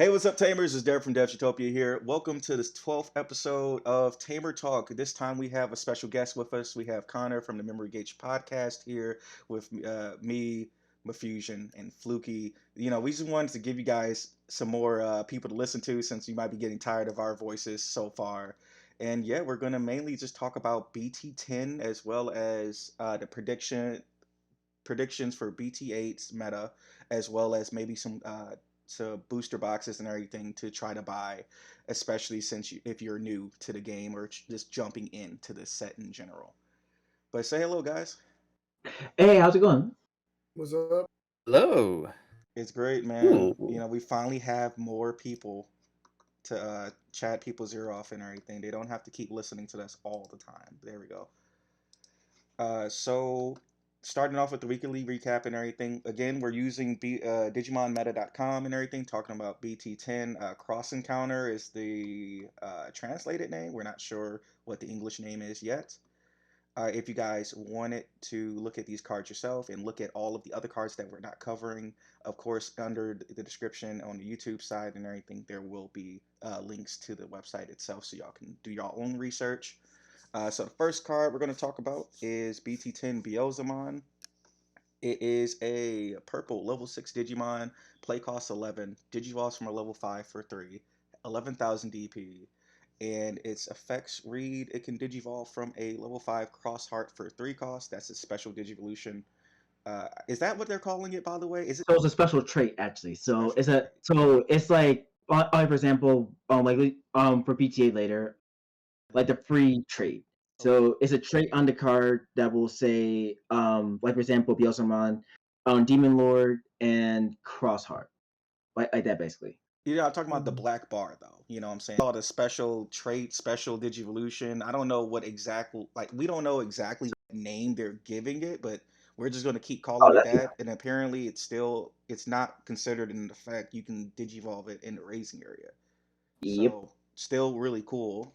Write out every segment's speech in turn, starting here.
Hey, what's up, Tamers? It's Derek from DevsUtopia here. Welcome to this 12th episode of Tamer Talk. This time we have a special guest with us. We have Connor from the Memory Gauge podcast here with me, Mafusion, and Fluky. We just wanted to give you guys some more people to listen to since you might be getting tired of our voices so far. And yeah, we're going to mainly just talk about BT10 as well as the predictions for BT8's meta, as well as maybe some booster boxes and everything to try to buy, especially if you're new to the game or just jumping into the set in general. But say hello, guys. Hey, how's it going? What's up? Hello. It's great, man. Ooh. We finally have more people to chat people's ear off and everything. They don't have to keep listening to us all the time. There we go. So starting off with the weekly recap and everything. Again, we're using DigimonMeta.com and everything, talking about BT10. Cross Encounter is the translated name. We're not sure what the English name is yet. If you guys wanted to look at these cards yourself and look at all of the other cards that we're not covering, of course, under the description on the YouTube side and everything, there will be links to the website itself so y'all can do your own research. So the first card we're going to talk about is BT10 Beelzemon. It is a purple level 6 Digimon, play cost 11, Digivolves from a level 5 for 3, 11,000 DP, and its effects read it can Digivolve from a level 5 Cross Heart for 3 cost. That's a special Digivolution. Is that what they're calling it, by the way? Is it? So it's a special trait, actually. So it's like, for example, for BT8 later, like the free trait. So it's a trait on the card that will say, like for example, Beelzemon, Demon Lord, and Crossheart, like that basically. Yeah, I'm talking about the black bar, though. You know what I'm saying? Called a special trait, special Digivolution. I don't know what exactly, we don't know exactly what name they're giving it, but we're just going to keep calling it that. And apparently it's not considered an effect. You can Digivolve it in the raising area. Yep. So still really cool.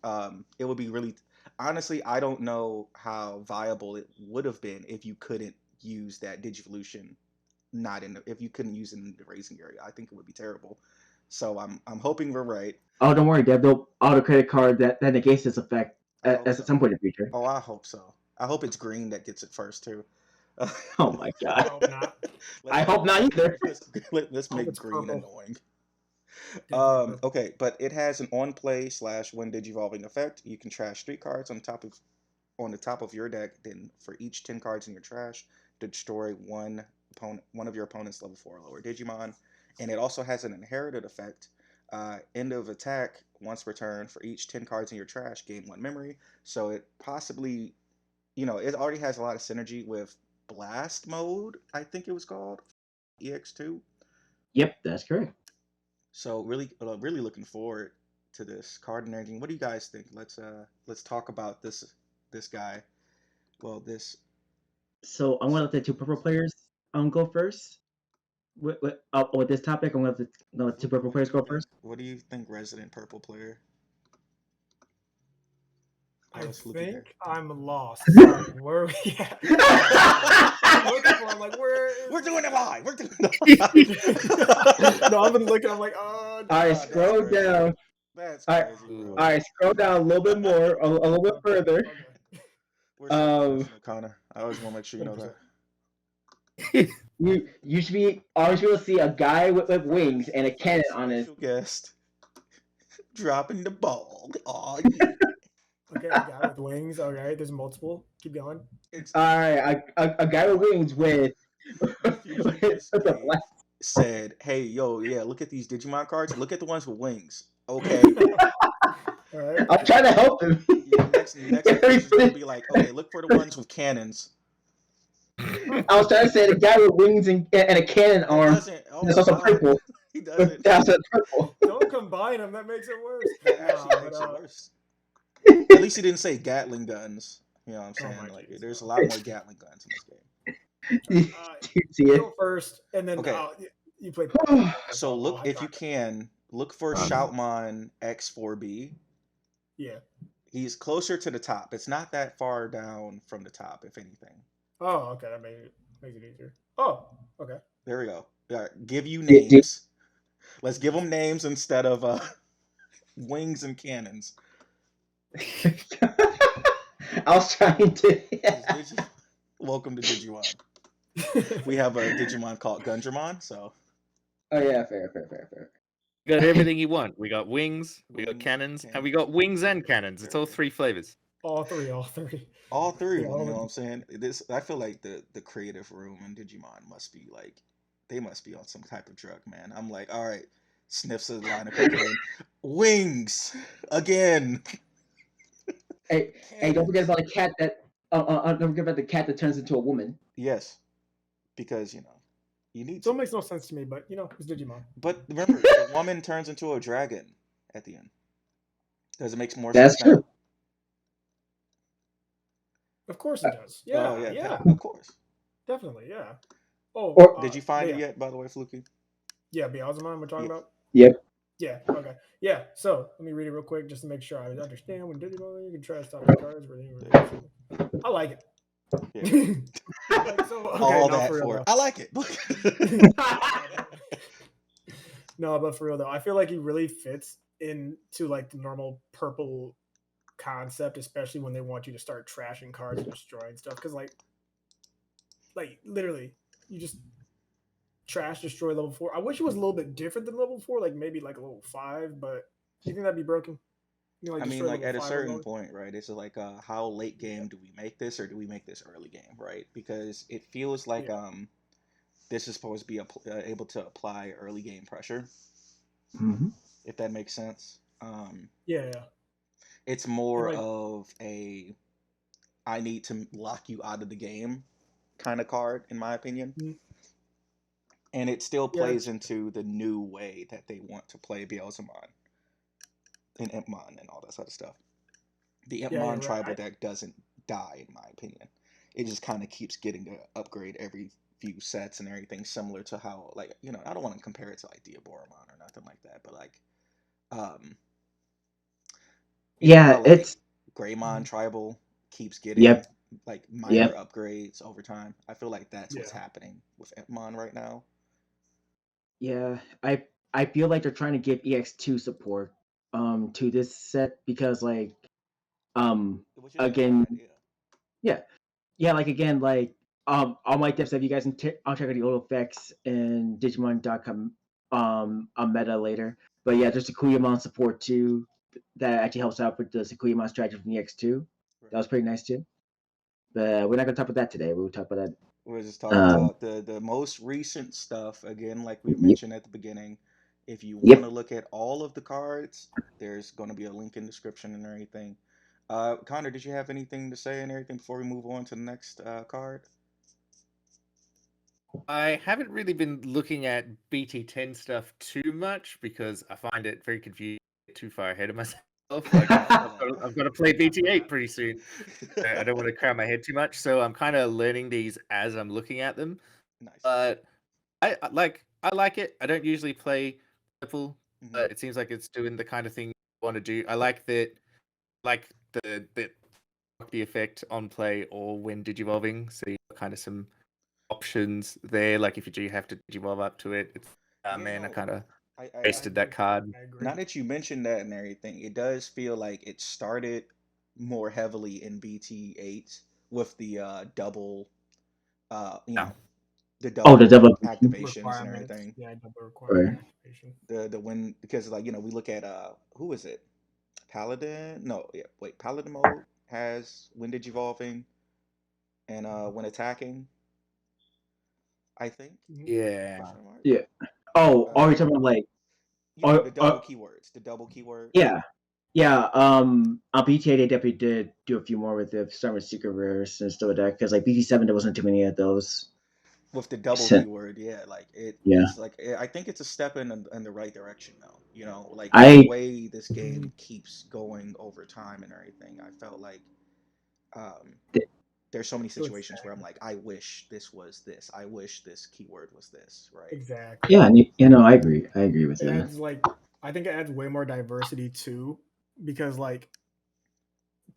It would be really, honestly, I don't know how viable it would have been if you couldn't use that Digivolution, if you couldn't use it in the raising area. I think it would be terrible. So I'm hoping we're right. Oh, don't worry, Dev. They'll auto credit card that negates this effect at some point in the future. Oh, I hope so. I hope it's green that gets it first too. Oh my god. I hope not. I hope not either. Let's make green annoying. Okay, but it has an on-play/when Digivolving effect. You can trash 3 cards on the top of your deck. Then for each 10 cards in your trash, destroy one of your opponent's level 4 or lower Digimon. And it also has an inherited effect. End of attack, once returned, for each 10 cards in your trash, gain 1 memory. So it possibly, it already has a lot of synergy with Blast Mode, I think it was called, EX2. Yep, that's correct. So really looking forward to this card and everything. What do you guys think? Let's talk about this guy. Well, this. So I'm gonna let the 2 purple players go first. With this topic, I'm gonna let the 2 purple players go first. What do you think, resident purple player? I think I'm lost. Where are we at? I'm looking for. I'm like, we're doing it live. We're doing it. No, I've been looking. I'm like, oh. All right, scroll down. That's crazy, bro. All right, scroll down a little bit more, a little bit further. Where's Connor? I always want to make sure you know that. You should be always able to see a guy with wings and a cannon on his guest. Dropping the ball. Oh yeah. Okay, a guy with wings. All right, there's multiple. Keep going. All right, a guy with wings with said, "Hey, yo, yeah, look at these Digimon cards. Look at the ones with wings." Okay. All right. I'm trying to help him. Yeah, next is gonna be like, okay, look for the ones with cannons. I was trying to say the guy with wings and a cannon arm. That's also purple. He doesn't. That's purple. Don't combine them. That makes it worse. That actually makes it worse. At least he didn't say Gatling guns. You know what I'm saying? There's a lot more Gatling guns in this game. You see it? Go first, and then you play. So look, if you can, look for Shoutmon X4B. Yeah. He's closer to the top. It's not that far down from the top, if anything. Oh, okay. That makes it easier. Oh, okay. There we go. Give you names. Let's give them names instead of wings and cannons. I was trying to. Welcome to Digimon. We have a Digimon called Gundramon, so. Oh yeah, fair. We got everything you want. We got wings, we got Wings, cannons, and we cannons. got wings and cannons. It's all 3 flavors. All three. All three of Yeah, them, you know what I'm saying? I feel like the creative room in Digimon must be like, they must be on some type of drug, man. I'm like, all right, sniffs of the line of cocaine. Wings again. Hey, don't forget about the cat that. Don't forget about the cat that turns into a woman. Yes, because you need So to. it makes no sense to me, but it's Digimon. But remember, the woman turns into a dragon at the end. Does it make more That's sense now? true. Of course it does. Yeah, Oh yeah, yeah, of course. definitely, yeah. Oh, Or- Did you find it yeah. yet, by the way, Fluky? Yeah, Beelzebub we're talking Yeah. about? Yep. Yeah, okay. Yeah, so let me read it real quick just to make sure I understand. When Digimon, you can trash top the cards. I like it. Yeah. Like, so, okay, All now that for real, for though. it. I like it. No, but for real though, I feel like he really fits into like the normal purple concept, especially when they want you to start trashing cards and destroying stuff. Because like literally, you just trash destroy level 4. I wish it was a little bit different than level 4, like maybe like a level 5. But do you think that'd be broken? I mean, destroy like level at a 5 certain alone? point, right? It's like, how late game do we make this, or do we make this early game, right? Because it feels like Yeah. this is supposed to be able to apply early game pressure, Mhm. if that makes sense. Yeah. It's more like- of a I need to lock you out of the game kind of card, in my opinion. Mhm. And it still Yeah. plays into the new way that they want to play Beelzemon and Impmon and all that sort of stuff. The you're Impmon right. tribal deck doesn't die, in my opinion. It just kind of keeps getting to upgrade every few sets and everything, similar to how, like, I don't want to compare it to like Diaboromon or nothing like that, but like, how, like, it's Greymon tribal keeps getting Yep. like minor upgrades over time. I feel like that's what's Yeah. happening with Impmon right now. yeah. I feel like they're trying to give EX2 support to this set because like Which is again a good idea. like again like all my tips that you guys can I'll check out the old effects and Digimon.com meta later. But yeah, there's Sakuyamon support too that actually helps out with the Sakuyamon strategy from EX2. That was pretty nice too. But we're not gonna talk about that today. We'll talk about that. We're just talking about the most recent stuff again, like we mentioned at the beginning. If you want to look at all of the cards, there's going to be a link in the description and everything. Connor, did you have anything to say and everything before we move on to the next card? I haven't really been looking at BT10 stuff too much because I find it very confusing, too far ahead of myself. Like I've got to play BT8 pretty soon. I don't want to cram my head too much, so I'm kind of learning these as I'm looking at them. Nice. But I like it. I don't usually play purple, Mhm. but it seems like it's doing the kind of thing I want to do. I like that, like the effect on play or when digivolving. So you got kind of some options there. Like if you do have to digivolve up to it, it's Yeah, man, I no, kind of I wasted that card. I agree. now that you mentioned that and everything, it does feel like it started more heavily in BT8 with the double, Yeah. the Oh, the double double activations and Requirements. everything. Yeah, double requirement activation. The when, because like we look at who is it? Paladin? No, yeah, wait, Paladin mode has when digivolving and when attacking, I think. Yeah. Question mark. Yeah. Oh, are we talking about like The double keywords. The double keyword. yeah. On BT8 they definitely did do a few more with the Summer Secret Rares and stuff like that because like BT7 there wasn't too many of those. With the double So- keyword, yeah, like Yeah. it's like I think it's a step in the right direction though. Like I- the way this game keeps going over time and everything, I felt like there's so many situations where I'm like, I wish this was this. I wish this keyword was this, right? Exactly. Yeah, I agree. I agree with It that. adds I think it adds way more diversity too, because like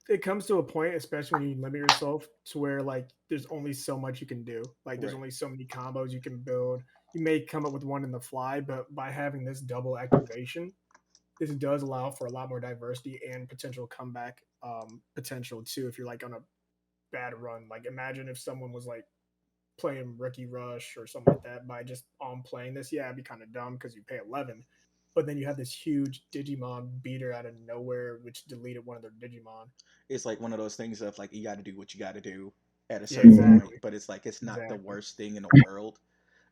it comes to a point, especially when you limit yourself to where like there's only so much you can do. Like there's Right. only so many combos you can build. you may come up with one in the fly, but by having this double activation, this does allow for a lot more diversity and potential comeback potential too. If you're like on a bad run, like imagine if someone was like playing Rookie Rush or something like that by just on playing this. Yeah, it'd be kind of dumb because you pay 11, but then you have this huge Digimon beater out of nowhere, which deleted one of their Digimon. It's like one of those things of like you got to do what you got to do at a Yeah, certain exactly. point, but it's like it's not the Exactly. worst thing in the world. hmm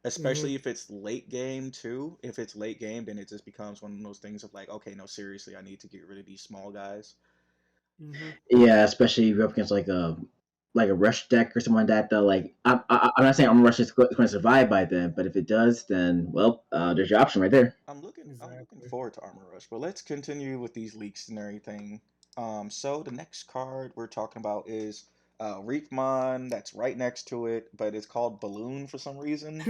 Especially if it's late game too. If it's late game, then it just becomes one of those things of like, okay, no, seriously, I need to get rid of these small guys. hmm Yeah, especially if you're up against like a rush deck or something like that. Though, like I'm not saying Armor Rush is going to survive by then, but if it does, then well, there's your option right there. I'm looking Exactly. forward to Armor Rush, but let's continue with these leaks and everything. So the next card we're talking about is Reefmon. That's right next to it, but it's called Balloon for some reason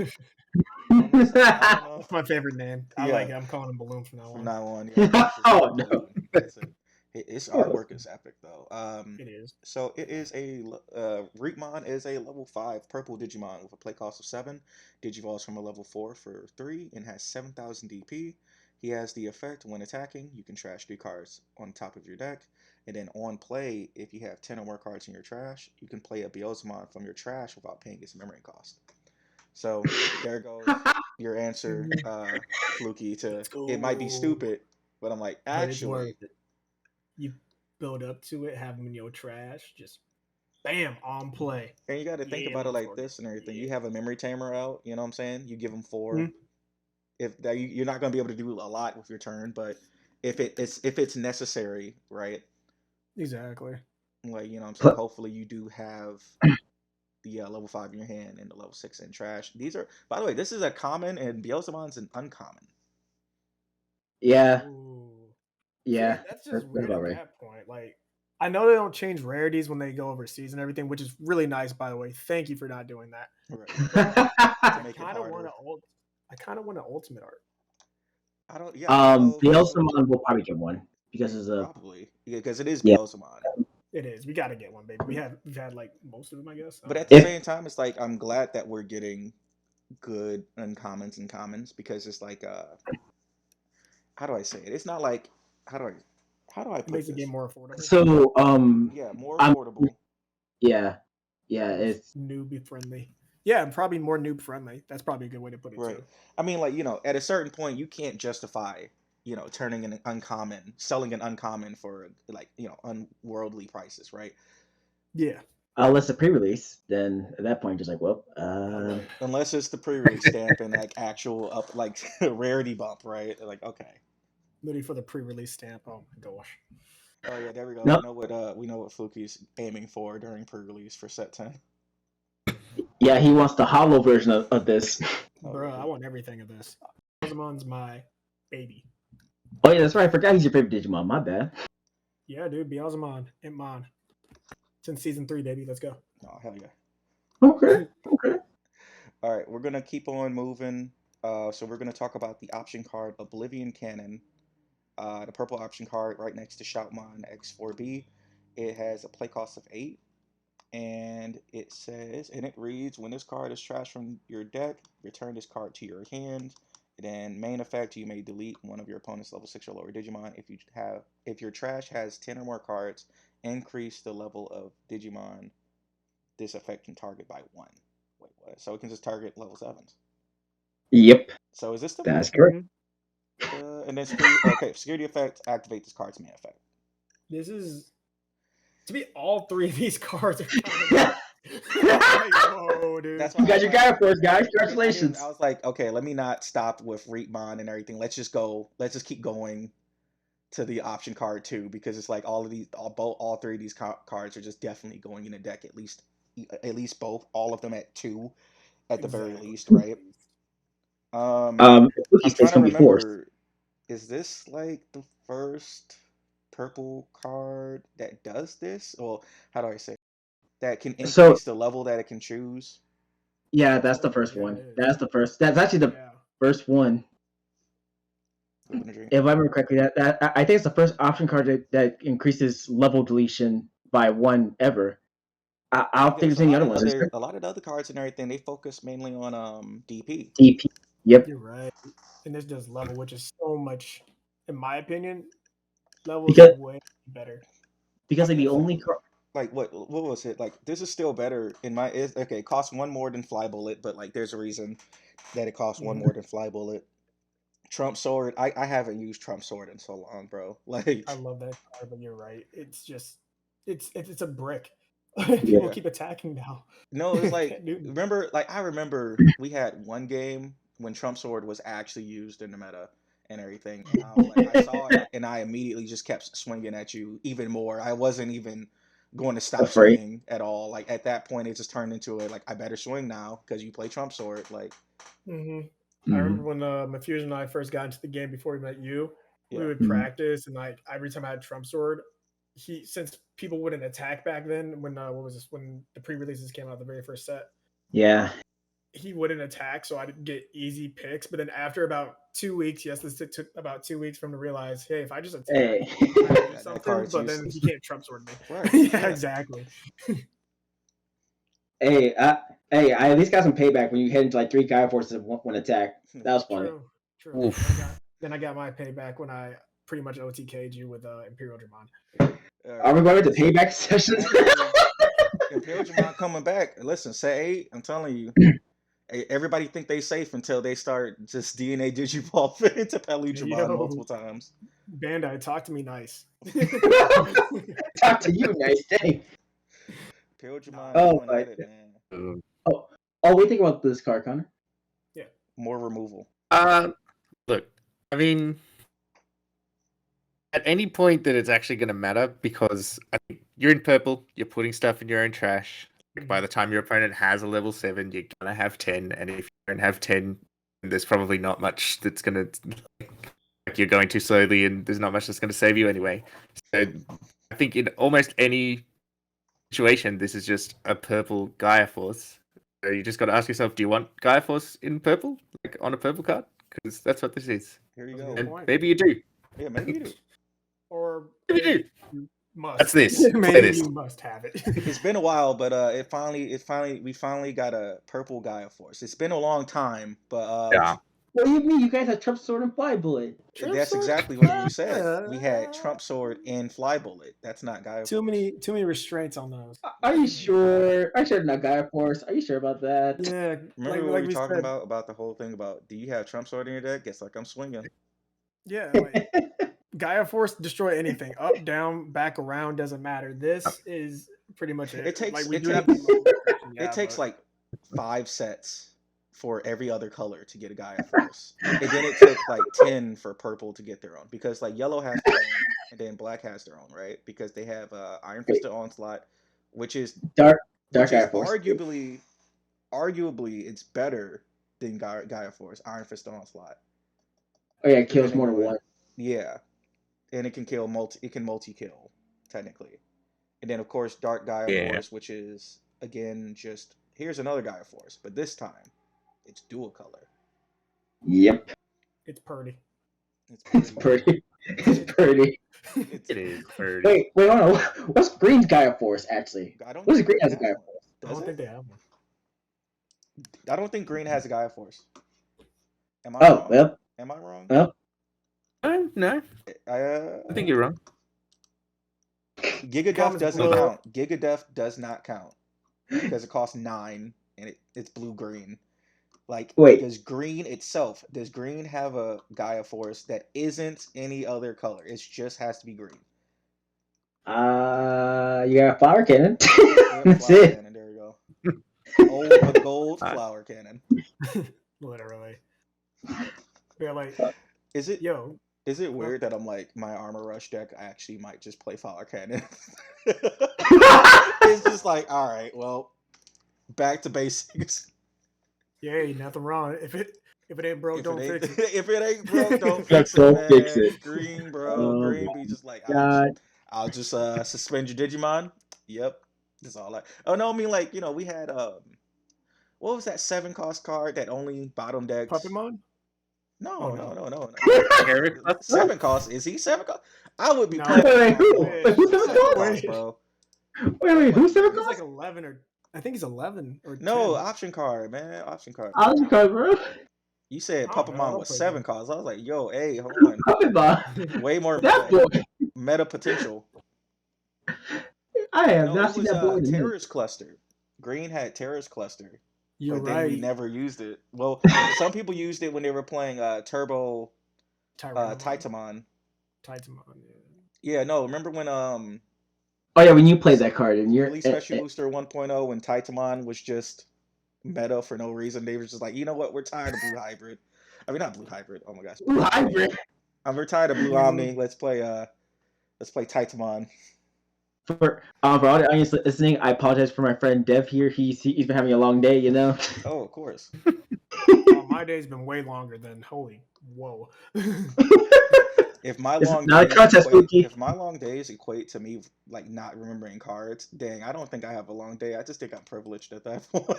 on this side. I don't know. That's my favorite name. I like Yeah, it. I'm calling him Balloon from now from on. now on, yeah, it's just Oh no. Balloon. That's it. Its artwork is epic though. It is. So it is Reekmon is a level 5 purple Digimon with a play cost of 7. Digivolves from a level 4 for 3 and has 7,000 DP. He has the effect when attacking, you can trash 3 cards on top of your deck. And then on play, if you have 10 or more cards in your trash, you can play a Beelzemon from your trash without paying its memory cost. So there goes your answer, Fluky, to Let's it might be go. stupid, but I'm like, But it's actually, worth it. You build up to it, have them in your trash, just bam, on play. and you got to think Yeah, about it like motherfucker. this and everything. Yeah. You have a memory tamer out, you know what I'm saying? You give them 4. Mhm. If that you're not going to be able to do a lot with your turn, but if it's necessary, right? Exactly. Like, you know what I'm saying? Hopefully you do have the level 5 in your hand and the level 6 in trash. These are, by the way, this is a common and Beelzemon's an uncommon. Yeah, Ooh. yeah, See, that's that's just weird about at right. that point. Like, I know they don't change rarities when they go overseas and everything, which is really nice, by the way. Thank you for not doing that. Right. But To I make it kind of want harder. to. I kind of want an ultimate art. I don't know if this will Beelzemon will probably get one because it's a probably, yeah, because it is yeah. Beelzemon. It is. We got to get one, baby. We've had like most of them, I guess. But at the If same time, it's like I'm glad that we're getting good uncommons and commons because it's like how do I say it? It's not like how do I It put makes the game this? more affordable. so Yeah, more I'm affordable. yeah it's Newbie friendly. Yeah, and probably more noob friendly. That's probably a good way to put it Right. too. I mean, like, at a certain point, you can't justify, turning an uncommon, selling an uncommon for, like, unworldly prices, right? Yeah. unless a pre-release, then at that point just like well Right. Unless it's the pre-release stamp and, like, actual up, like, rarity bump, right? Like, okay. Literally for the pre-release stamp. Oh my gosh. Oh, yeah, there we go. no We know what Fluky's aiming for during pre-release for set 10. yeah he wants the hollow version of this. Oh, Bro, I really? want everything of this. Pokemon's my baby. Oh yeah, that's right. I forgot he's your favorite Digimon. My bad. Yeah, dude, Beelzemon, Entmon. Since season 3, baby. Let's go. Oh, hell yeah. Okay. All right, we're gonna keep on moving. So we're gonna talk about the option card Oblivion Cannon. The purple option card right next to Shoutmon X4B. It has a play cost of 8, and it reads, when this card is trashed from your deck, return this card to your hand. Then main effect, you may delete one of your opponent's level 6 or lower Digimon. If your trash has 10 or more cards, increase the level of Digimon this effect can target by 1. Wait, what? So it can just target level 7s. Yep, So is this the that's correct. and then security effect, activate this card's main effect. This is to be all 3 of these cards are kind of like, whoa, dude. That's You why got your guy for us, guys. Congratulations. I was like, okay, let me not stop with Reetmon and everything. Let's just keep going to the option card too, because it's like all 3 of these cards are just definitely going in a deck at least all of them at 2 at the very Exactly. least, right? I'm Spooky trying Space to gonna be forced. remember, is this like the first purple card that does this? Well, how do I say it? That can So increase the level that it can choose? yeah, that's the first Yeah, one. it is. That's the first. That's actually the Yeah. first one. Living a dream. If I remember correctly, that I think it's the first option card that increases level deletion by 1 ever. I don't think Because there's any other ones. a lot of the other cards and everything, they focus mainly on DP. DP. Yep. You're right. And this does level, which is so much, in my opinion, levels Because way better. like the Because only card. like what was it? Like this is still better in my okay, it costs one more than Fly Bullet, but like there's a reason that it costs one Mhm. more than Fly Bullet. Trump Sword, I haven't used Trump Sword in so long, bro. Like I love that card, but you're right. It's just it's a brick. Yeah. People keep attacking now. no, it's like Can't do anything. I remember we had one game when Trump Sword was actually used in the meta and everything, and I was like, I saw it and I immediately just kept swinging at you even more. I wasn't even going to stop Afraid. swinging at all. Like at that point, it just turned into a like I better swing now because you play Trump Sword. Like hmm Mhm. I remember when Mafuse and I first got into the game before we met you, we yeah, would Mhm. practice, and like every time I had Trump Sword, since people wouldn't attack back then when what was this when the pre-releases came out the very first set, Yeah. he wouldn't attack, so I'd get easy picks. But then after about 2 weeks, yes, this took about 2 weeks for him to realize, hey, if I just attack, Hey. I can do that something. card's But then useless. he can't Trump Sword me. Right? Yeah, Yeah. exactly. Hey, I at least got some payback when you hit into like 3 Gaia Forces in one attack. That was funny. True. Oof. Then I got my payback when I pretty much OTK'd you with Imperial Dramon. Are we going to payback sessions? Actually, Imperial Dramon coming back. Listen, say 8. I'm telling you, everybody think they safe until they start just DNA Digivolve into Palu Dramon Yo. multiple times. Bandai, talk to me nice. Talk to you, nice day. Imperial Dramon Oh, going at it, man. Oh, what do you think about this card, Connor? More removal. Look, I mean, at any point that it's actually going to matter, because I think you're in purple, you're putting stuff in your own trash. Like, by the time your opponent has a level 7, you're going to have 10, and if you don't have 10, there's probably not much that's going to... Like, you're going too slowly, and there's not much that's going to save you anyway. So I think in almost any situation, this is just a purple Gaia Force. So you just got to ask yourself, do you want Gaia Force in purple? Like, on a purple card? Because that's what this is. Here you That's a go. good And point. maybe you do. Yeah, maybe you do. Or Maybe you do. you must. That's this. Say Maybe this. you must have it. It's been a while, but we finally got a purple Gaia Force. It's been a long time, but Yeah. What do you mean? You guys have Trump Sword and Fly Bullet. that's exactly what you said. We had Trump Sword and Fly Bullet. That's not Gaia Too Force. many restraints on those. Are you sure? Are you sure not Gaia Force? Are you sure about that? Yeah, Remember what like we were we talking said. about the whole thing about do you have Trump Sword in your deck? Guess like I'm swinging. Yeah, like Gaia Force destroy anything, up, down, back, around, doesn't matter. This is pretty much it. It takes like we it do have takes, the level restriction, it takes but- like 5 sets for every other color to get a Gaia Force, and then it took like 10 for purple to get their own because like yellow has their own and then black has their own, right? Because they have Iron Fisted Onslaught, which is Dark Gaia Force. arguably it's better than Gaia Force. Iron Fisted Onslaught. Oh yeah, it kills Depending more on than what- one. Yeah, and it can kill multi kill technically, and then of course Dark Gaia Yeah. Force, which is again just here's another Gaia Force, but this time it's dual color. Yep. it's pretty. It's pretty. It's pretty. It's, It is pretty. Wait, hold on. What's Green's Gaia Force actually? I don't What is think Green Green has a has Gaia one. Force? I Does don't it? think they have one. I don't think Green has a Gaia Force. Am I Oh, wrong? well. Am I wrong? Well. No, I think you're wrong. Giga Def Comments doesn't below. count. Giga Def does not count because it costs 9 and it's blue green. Like, Wait. does Green have a Gaia Force that isn't any other color? It just has to be green. You got a flower cannon. Yep, That's flower it. cannon. There we go. A gold flower cannon. Literally. They're like, Is it yo, is it weird that I'm like my Armor Rush deck actually might just play flower cannon? It's just like, all right, well, back to basics. yay, nothing wrong. If it ain't broke, don't fix it. If it ain't broke, don't Don't fix it, man. fix it. Green, bro. Oh Green my be just like, God. I'll just suspend your Digimon. Yep. That's all I. Oh no, I mean like, we had what was that 7-cost card that only bottom decks? Puppetmon? No, Oh, no, no. no, no, Eric, no. 7 cost. Is he 7 cost? I would be No. playing Wait, wait, who's 7 7 cost, wait. bro. Wait, who's seven It was like cards? 11 or I think it's 11 or 10. No, option card, man. Option card. Option card, bro. You said I don't know, Puppetmon I'll was play 7 that. cards. I was like, yo, hey, hold on. Pokemon. Way more That boy. meta potential. I have No, not it seen was that boy in a minute. Terrorist Cluster. Green had Terrorist Cluster. You're But then we right. never used it. Well, some people used it when they were playing Turbo Titamon. Titamon, Yeah, no, remember when Oh yeah, when you played that card and you're Release Special Booster 1.0 when Titamon was just meta for no reason. They were just like, you know what, we're tired of Blue Hybrid. I mean not Blue Hybrid. Oh my gosh. Blue Hybrid. We're tired of Blue Omni. Let's play Titamon. For all the audience listening, I apologize for my friend Dev here. He's been having a long day, you know. Oh, of course. my day's been way longer than whoa. If my It's long not a days contest, equate, Spooky. if my long days equate to me like not remembering cards, dang, I don't think I have a long day. I just think I'm privileged at that point.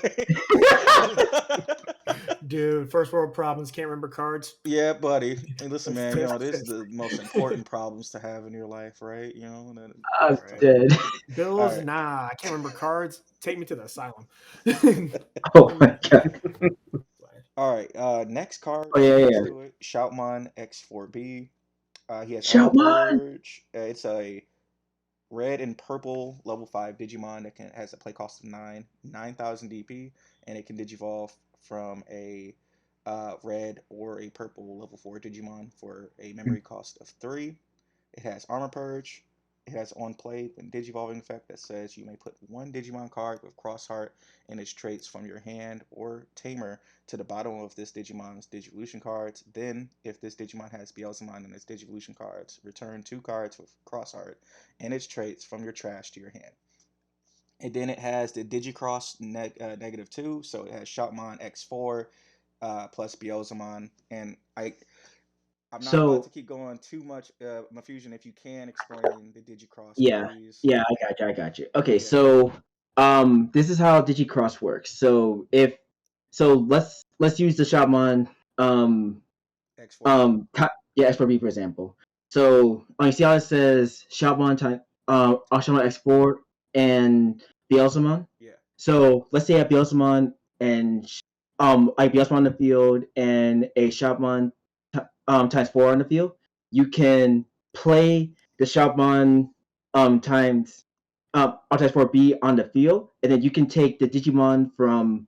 Dude, first world problems, can't remember cards. Yeah, buddy. Hey, listen, man. You know, this is Fist. the most important problems to have in your life, right? You know. I'm Right. dead. Bills, Alright. nah, I can't remember cards. Take me to the asylum. Oh my god. All right. Next card. Oh yeah, Let's yeah. do it. Shoutmon X4B. He has Armor Shoutmon! Purge. It's a red and purple level 5 Digimon that has a play cost of 9,000 DP, and it can digivolve from a red or a purple level 4 Digimon for a memory cost of 3. It has Armor Purge. It has on play when digivolving effect that says you may put one Digimon card with Cross Heart and its traits from your hand or Tamer to the bottom of this Digimon's Digivolution cards. Then, if this Digimon has Beelzemon in its Digivolution cards, return 2 cards with Cross Heart and its traits from your trash to your hand. And then it has the Digicross -2, so it has Shoutmon X4 plus Beelzemon. And I'm not about to keep going too much, Mafusion. If you can explain the Digicross, please. Yeah, I got you. Okay, yeah. So this is how Digicross works. So let's use the Shopmon X4B. X4B for example. So you see how it says Shopmon Shopmon X4 and Beelzemon? Yeah. So let's say I have Beelzemon and Beelzemon on the field and a Shopmon times 4 on the field. You can play the Shopmon times times 4B on the field, and then you can take the Digimon from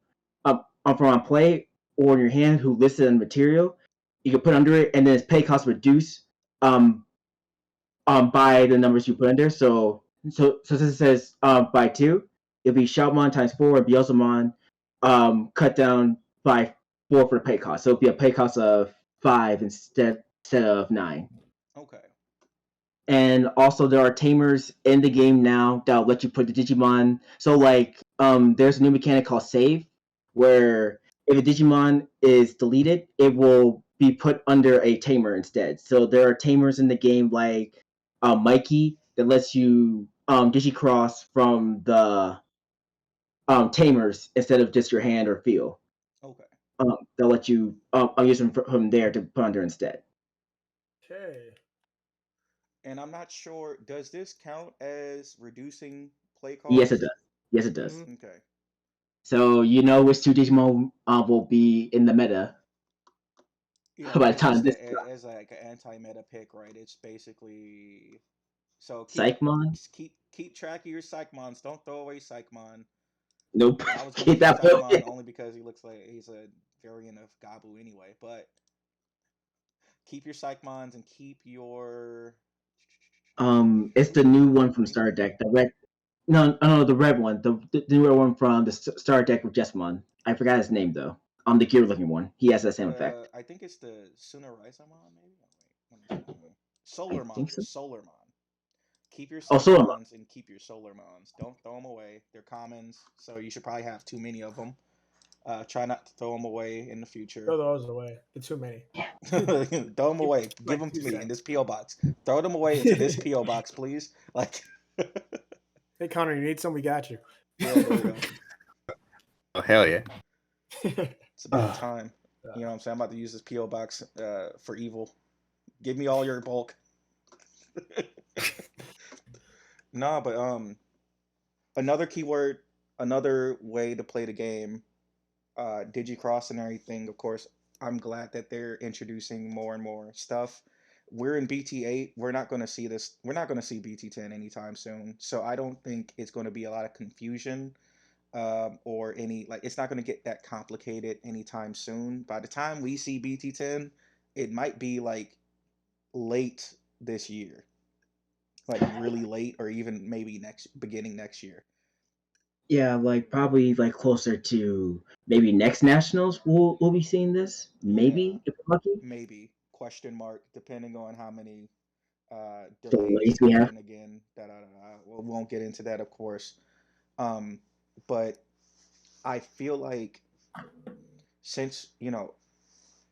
on play or in your hand who listed in material. You can put under it, and then its pay cost reduce by the numbers you put in there. So since it says by 2, it'll be Shoutmon times 4 and Beelzemon cut down by 4 for the pay cost. So it'll be a pay cost of 5 instead of 9. Okay. And also there are tamers in the game now that'll let you put the Digimon. So there's a new mechanic called save, where if a Digimon is deleted, it will be put under a tamer instead. So there are tamers in the game like Mikey that lets you digicross from the tamers instead of just your hand or feel. Okay. They'll let you use them from there to put under instead. Okay. And I'm not sure, does this count as reducing play cost? Yes, it does. Yes, it does. Mm-hmm. Okay. So you know which 2 Digimon will be in the meta. Yeah, By the time this as like an anti-meta pick, right? It's basically Psychmon? keep track of your Psychmons. Don't throw away Psychmon. Nope. I was Keep going for that Psychmon only because he looks like he's a variant of Gabu anyway. But keep your Psychmons and keep your. It's the new one from Star Deck. The red. No, the red one. The newer one from the Star Deck with Jessamon. I forgot his name though. The gear looking one. He has that same effect. I think it's the Sunaraizamon, maybe. I Solarmon. think so. Solarmon. Keep your Solarmon. Psychmons and keep your Solarmons. Don't throw them away. They're commons, so you should probably have too many of them. Try not to throw them away in the future. Throw those away. They're too many. Throw them away. Give them to me in this PO box. Throw them away into this PO box, please. Like. Hey Connor, you need some? We got you. Yeah, there we go. Oh hell yeah! It's about time. You know what I'm saying? I'm about to use this PO box for evil. Give me all your bulk. Nah, but Another keyword, another way to play the game, Digicross and everything. Of course, I'm glad that they're introducing more and more stuff. We're in BT8. We're not going to see this. We're not going to see BT10 anytime soon. So I don't think it's going to be a lot of confusion, or any, like, it's not going to get that complicated anytime soon. By the time we see BT10, it might be like late this year, like really late, or even maybe beginning next year. Yeah, like probably like closer to maybe next nationals we'll be seeing this. Yeah, Maybe if we're lucky. maybe, question mark, depending on how many delays Delays we have. happen again. We won't get into that, of course. Um, but I feel like, since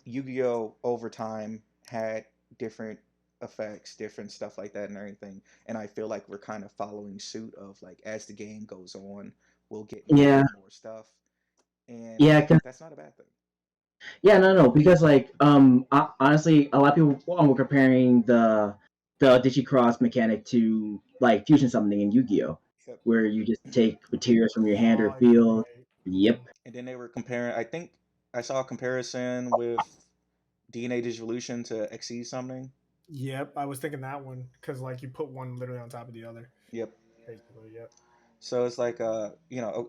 Yu-Gi-Oh over time had different effects, different stuff like that, and everything, and I feel like we're kind of following suit of, like, as the game goes on, we'll get more Yeah, and more stuff, and yeah, that's not a bad thing. yeah, no, because like honestly, a lot of people were comparing the Digicross mechanic to like fusion summoning in Yu-Gi-Oh, Yep. where you just take materials from your hand or Oh, you're field. right. Yep. And then they were comparing. I think I saw a comparison with DNA Digivolution to XE something. Yep, I was thinking that one because like you put one literally on top of the other, Yep. basically. Yep. So it's like,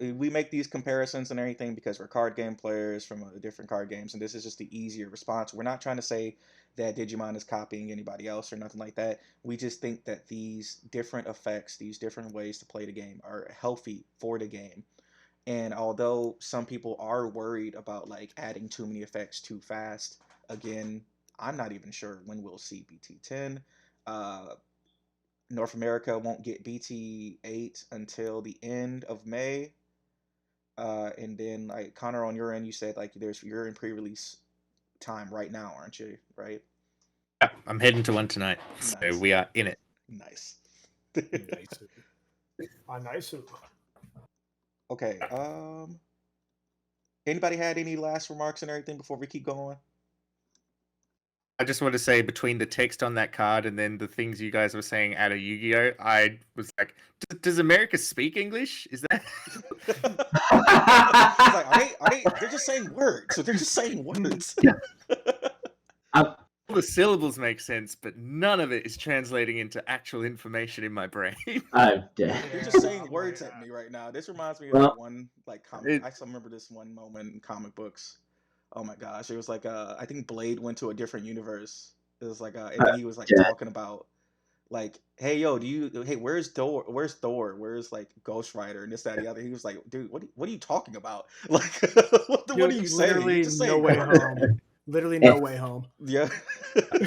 we make these comparisons and everything because we're card game players from different card games, and this is just the easier response. We're not trying to say that Digimon is copying anybody else or nothing like that. We just think that these different effects, these different ways to play the game, are healthy for the game. And although some people are worried about, like, adding too many effects too fast, again, I'm not even sure when we'll see BT10. Uh, North America won't get BT8 until the end of May. And then, like, Connor, on your end, you said, like, you're in pre-release time right now, aren't you? Right? Yeah, I'm heading to one tonight, so Nice, we are in it. nice. Nice. Nice. Okay. Anybody had any last remarks and everything before we keep going? I just want to say, between the text on that card and then the things you guys were saying out of Yu-Gi-Oh, I was like, does America speak English? Is that? It's like, are they? They're just saying words. So they're just saying words. I, All the syllables make sense, but none of it is translating into actual information in my brain. I'm dead. They're just saying I'm words like, at me right now. This reminds me of that Well, one, like, comic. It, I still remember this one moment in comic books. Oh my gosh, it was like, I think Blade went to a different universe. It was like, and then I'm he was like dead. talking about, like, hey yo, hey, where's Thor? Where's Thor? Where's, like, Ghost Rider and this, that, and the other? He was like, dude, what are you talking about? Like, what are you saying? You're literally just no saying way words. home. Literally no Eh, way home. Yeah.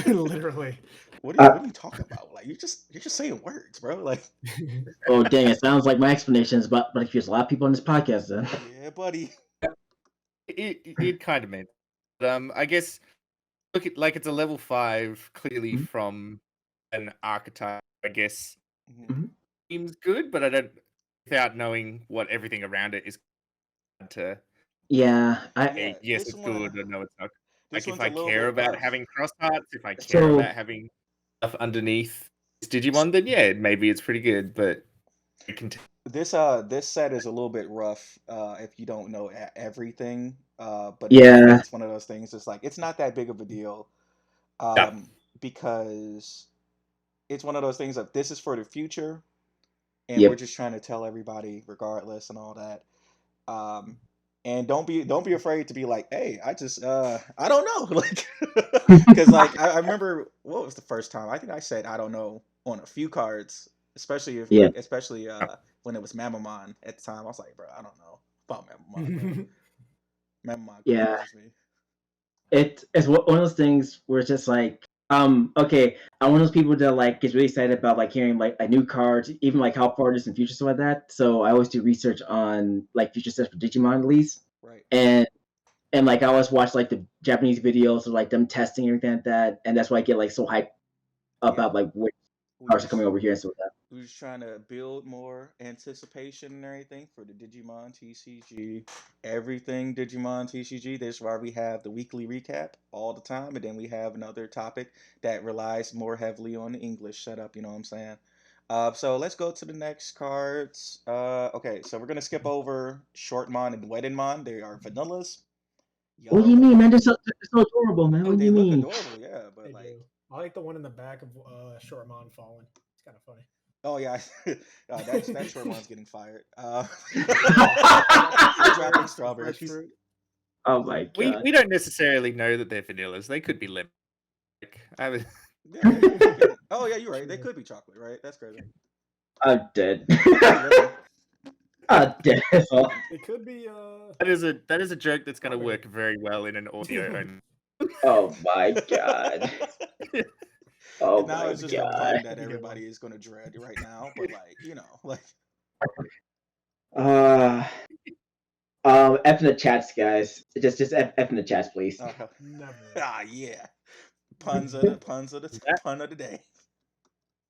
Literally. uh, What are you talking about? Like, you're just saying words, bro. Like, oh dang! It sounds like my explanations, but there's a lot of people on this podcast. Then yeah, buddy. it kind of made. But, I guess look at, like, it's a level 5, clearly Mhm. from an archetype. I guess Mhm. Mhm. seems good, but I don't. Without knowing what everything around it is, hard to Yeah, I Yeah, say yes, it's good, or no, it's not. this Like, if one's a I little care bit about rough. having cross hearts, if I care so about having stuff underneath this Digimon, then yeah, maybe it's pretty good. But I can This set is a little bit rough, if you don't know everything. But again, yeah, it's one of those things. It's like, it's not that big of a deal, yeah. because it's one of those things of, this is for the future, and we're yep, just trying to tell everybody regardless and all that. Um, and don't be afraid to be like, hey, I don't know, like, because, like, I remember, what was the first time? I think I said I don't know on a few cards, especially if, yeah. like, especially when it was Mamamon at the time. I was like, bro, I don't know about Mamamon, bro. Mamamon Yeah, confuses me. it's one of those things where it's just like, okay, I'm one of those people that like gets really excited about like hearing like new cards, even like how far it is in future stuff like that. So I always do research on like future sets for Digimon at least, Right. and like I always watch like the Japanese videos of like them testing and everything like that, and that's why I get like so hyped Yeah. about like which We cards are coming just over here and stuff like we're just trying to build more anticipation and everything for the Digimon TCG. Everything Digimon TCG. This is why we have the weekly recap all the time, and then we have another topic that relies more heavily on the English setup. You know what I'm saying? So let's go to the next cards. Okay, so we're gonna skip over Shortmon and Weddinmon. They are vanillas. What do you mean, man? They're so adorable, man. What do They you look mean? adorable, yeah, but They like, do. I like the one in the back of Shortmon falling. It's kind of funny. oh yeah, that Shortmon's getting fired. Dropping strawberries. Fresh fruit. Oh my god. We don't necessarily know that they're vanillas. They could be lemon. I was Yeah, they- oh yeah, you're right. They could be chocolate, right? That's crazy. I'm dead. Really? I'm dead. It could be that is a joke that's going to work very well in an audio only. Oh my god. Oh Now my it's just a god. pun that everybody is gonna dread right now, but like, like F in the chats, guys. Just F in the chats, please. never. yeah. Pun of the day.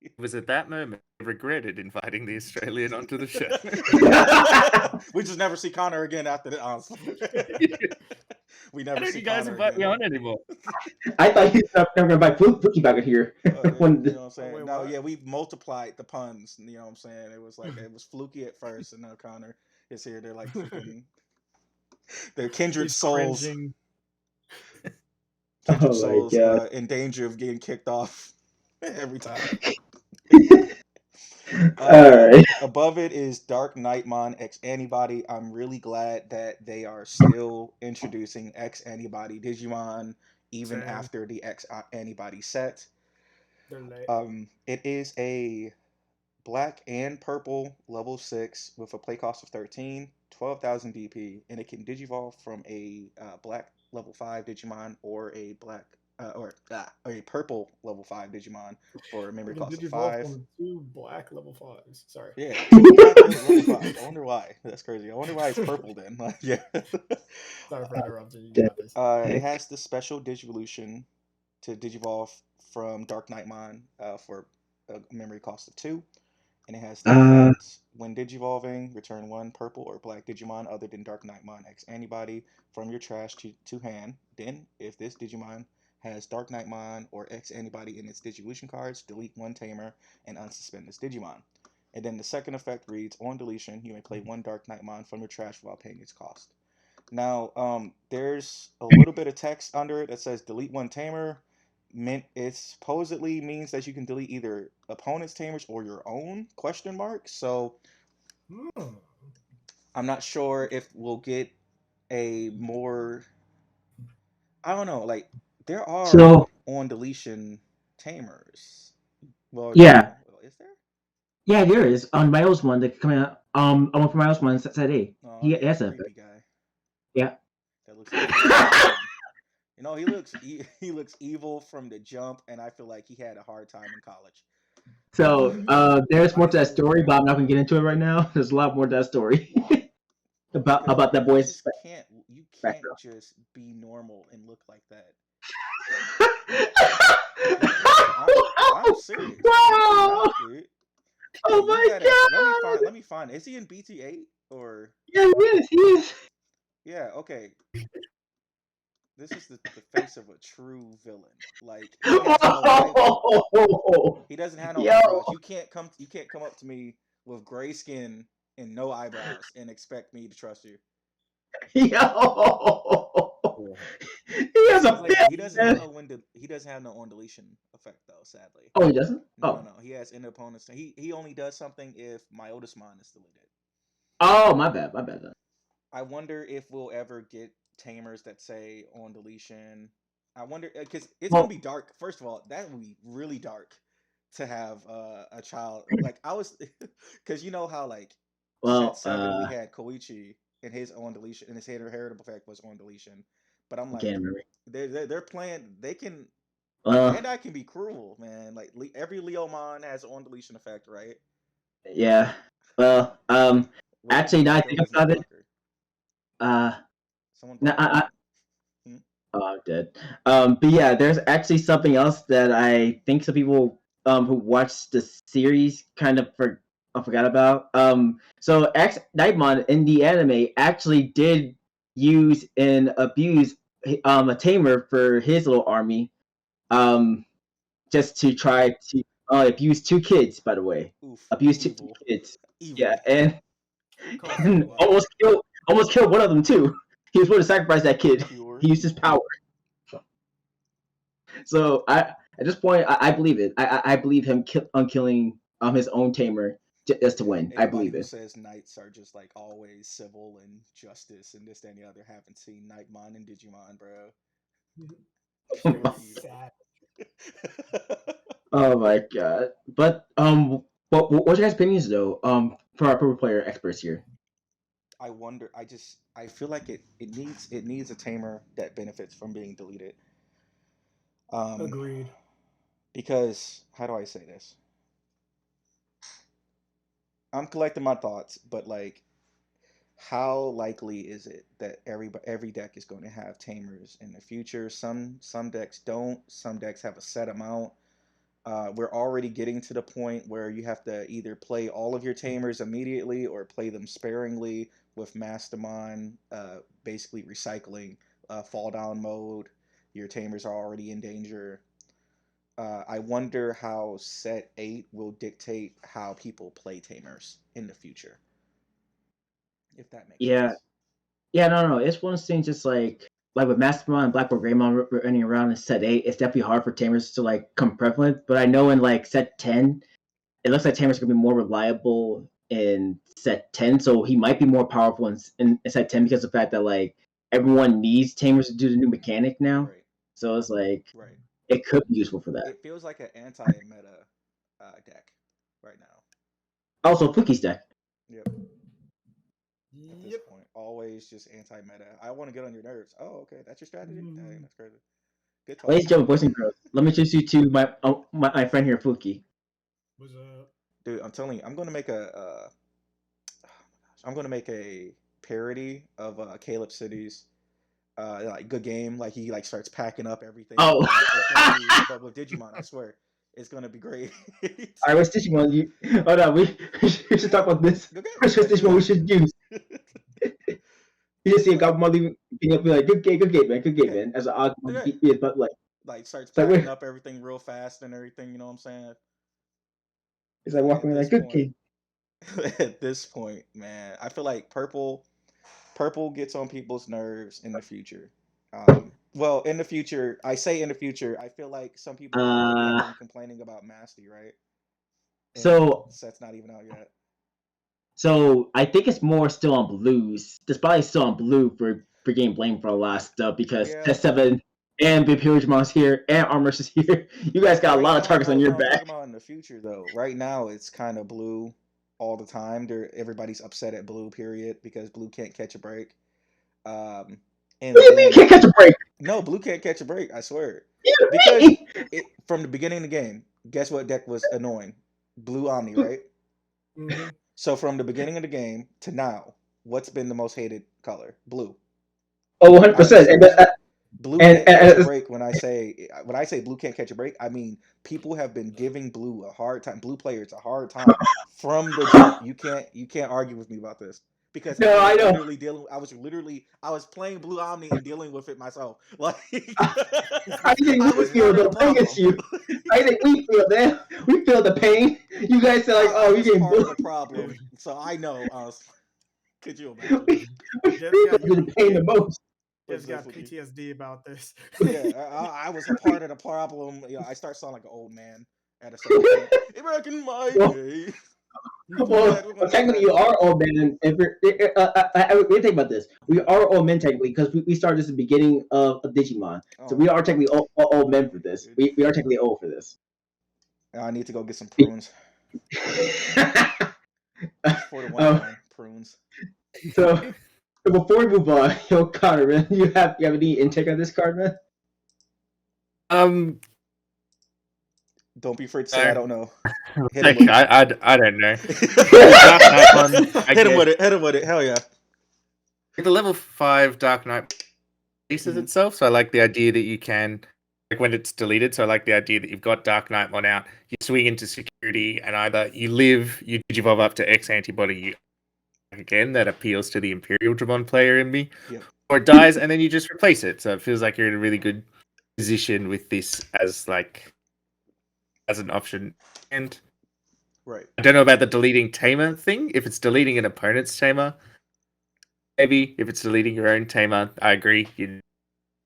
It was at that moment I regretted inviting the Australian onto the show. We just never see Connor again after the honestly. We never Why don't see you guys Connor invite me again. on anymore? I thought you were never gonna invite Fluky back in here. You know what I'm saying? wait, No, what? yeah, we multiplied the puns. You know what I'm saying? It was like it was Fluky at first, and now Connor is here. They're like freaking, they're kindred He's souls. cringing. Kindred Oh my souls God. in danger of getting kicked off every time. Alright. Above it is Dark Knightmon X Antibody. I'm really glad that they are still introducing X Antibody Digimon even Same. after the X Antibody set. They're late. It is a black and purple level 6 with a play cost of 13, 12,000 DP, and it can digivolve from a black level 5 Digimon or a black or a purple level 5 Digimon for a memory You can cost of digivolve 5. from 2 black level 5s. Sorry. Yeah, level 5. I wonder why. That's crazy. I wonder why it's purple then. Like, yeah. Sorry for interrupting. You got this. It has the special Digivolution to digivolve from Dark Knightmon for a memory cost of 2. And it has the effect, when digivolving, return 1 purple or black Digimon other than Dark Knightmon X Antibody from your trash to hand. Then, if this Digimon has Dark Knightmon or X Antibody in its Digivolution cards, delete 1 Tamer and unsuspend this Digimon. And then the second effect reads, on deletion, you may play 1 Dark Knightmon from your trash without paying its cost. Now, there's a little bit of text under it that says delete 1 Tamer. It supposedly means that you can delete either opponent's tamers or your own ? So I'm not sure if we'll get a more, I don't know, like there are on deletion tamers. Well, yeah. Is there? Yeah, there is. On Miles one that coming out. I went for Miles one set A. Oh, He yeah, has a creepy guy. Yeah. That looks like he looks evil from the jump, and I feel like he had a hard time in college. So there's more to that story, but I'm not gonna get into it right now. There's a lot more to that story about that boy's. You can't just be normal and look like that. I'm serious. Wow. Dude. Oh my god! Let me find. Is he in BT8 or? Yeah, he is. Yeah. Okay. This is the face of a true villain. Like he doesn't have no eyebrows. You can't come up to me with gray skin and no eyebrows and expect me to trust you. Yo. He has a he doesn't have no on deletion effect though, sadly. Oh, he doesn't? No. He has end opponents. He only does something if my Otismon is deleted. Oh, my bad then. I wonder if we'll ever get tamers that say on deletion. I wonder because it's gonna be dark. First of all, that would be really dark to have a child. Like I was, because you know how like set 7 we had Koichi and his on deletion and his heritable effect was on deletion. But I'm like, they're playing. They can. Bandai can be cruel, man. Like every Leomon has an on deletion effect, right? Yeah. Well, actually, now I think about it. I'm dead. But yeah, there's actually something else that I think some people who watched the series kind of forgot about. So X Knightmon in the anime actually did use and abuse a tamer for his little army, just to try to abused 2 kids, by the way. Oof. Abused 2 Evil. kids. Evil. Yeah, and Call and for almost killed one of them too. He was willing to sacrifice that kid. Pure He used his power. So at this point, I believe it. I believe him killing his own tamer just to win. I Anybody believe who it. says knights are just like always civil and justice and this, that, and the other haven't seen Nightmon and Digimon, bro. Pure evil. sad. Oh my god! But what's your guys' opinions though? For our pro player experts here. I wonder. I feel like it needs a tamer that benefits from being deleted. Agreed. Because how do I say this? I'm collecting my thoughts, but like, how likely is it that every deck is going to have tamers in the future? Some decks don't. Some decks have a set amount. We're already getting to the point where you have to either play all of your tamers immediately or play them sparingly with Mastermind basically recycling fall down mode. Your tamers are already in danger. I wonder how set 8 will dictate how people play tamers in the future. If that makes sense. Yeah, no. It's one of those things just like with Mastermind and Blackboard Greymon running around in set 8, it's definitely hard for tamers to like come prevalent. But I know in like set 10, it looks like Tamer's gonna be more reliable in set 10, so he might be more powerful in set 10 because of the fact that like everyone needs Tamers to do the new mechanic now. Right. So it's like Right. it could be useful for that. It feels like an anti-meta deck right now. Also, Pookie's deck. Yep. At this point, always just anti-meta. I want to get on your nerves. Oh, okay, that's your strategy. Dang, that's crazy. Good talk. Ladies and gentlemen, boys and girls, let me introduce you to my friend here, Pookie. What's up? Dude, I'm telling you, I'm gonna make a parody of Caleb City's like good game. Like he like starts packing up everything. Oh. But with Digimon, I swear, it's gonna be great. Alright, what's Digimon? Hold on, we should talk about this. What's Digimon we should use? You just see a Gabumon being up, be like, good game, man. As an odd, but like starts packing up everything real fast and everything. You know what I'm saying? It's like walking like good game. At this point, man, I feel like purple gets on people's nerves in the future. Well, in the future, I say in the future, I feel like some people already have been complaining about Masty, right? And so set's not even out yet. So I think it's more still on blues. It's probably still on blue for getting blamed for a lot of stuff because Test 7 and Bipirujamon's here and Armors is here. You guys got a lot of targets on your back. I'm talking about in the future though. Right now it's kind of blue all the time. Everybody's upset at blue, period, because blue can't catch a break. And blue can't catch a break. No, blue can't catch a break, I swear. Yeah, because from the beginning of the game, guess what deck was annoying? Blue Omni, right? Mm-hmm. So from the beginning of the game to now, what's been the most hated color? Blue. Oh, 100%. Blue can't catch a break. When I say blue can't catch a break, I mean people have been giving blue a hard time. Blue players a hard time from the jump. You can't argue with me about this because I was playing Blue Omni and dealing with it myself. Like I think we feel the pain against you. I think we feel that. We feel the pain. You guys are like, oh, we getting part of the problem. So I know. Could you imagine? We feel the pain the most. Just got PTSD about this. Yeah, I was a part of the problem. You know, I start sounding like an old man at a certain point. Back in my day. Well, technically, you are old men. We think about this. We are old men technically because we started this at the beginning of Digimon. So we are technically old men for this. We are technically old for this. I need to go get some prunes. For the one prunes. So before we move on, yo, Connor, man, you have any intake on this card, man? Don't be afraid to say I don't know. I don't know. Hit him with it. Hell yeah. The level 5 Dark Knight releases itself, so I like the idea that you can, like when it's deleted, so I like the idea that you've got Dark Knightmon out, you swing into security, and either you live, you digivolve up to X antibody, you again, that appeals to the Imperial Dramon player in me, or it dies, and then you just replace it, so it feels like you're in a really good position with this as like as an option. And Right. I don't know about the deleting Tamer thing. If it's deleting an opponent's Tamer, maybe. If it's deleting your own Tamer, I agree. You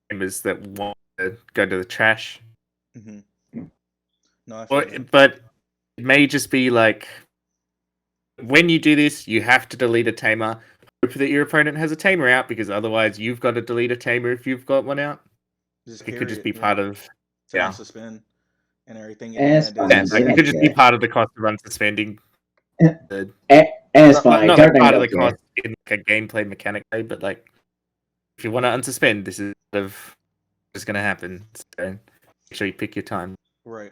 Tamers that want to go to the trash. Mm-hmm. No, I feel that. But it may just be like, when you do this, you have to delete a Tamer. Hope that your opponent has a Tamer out, because otherwise you've got to delete a Tamer if you've got one out. Just It could just be period, part of to yeah. unsuspend and everything. It's And fine. Yeah, this like They it don't could just be care. part of the cost of unsuspending. And The, it's fine. not like Everything part of don't the care. cost in like a gameplay mechanic way, but like if you want to unsuspend, this is sort of what's going to happen. So make sure you pick your time. right.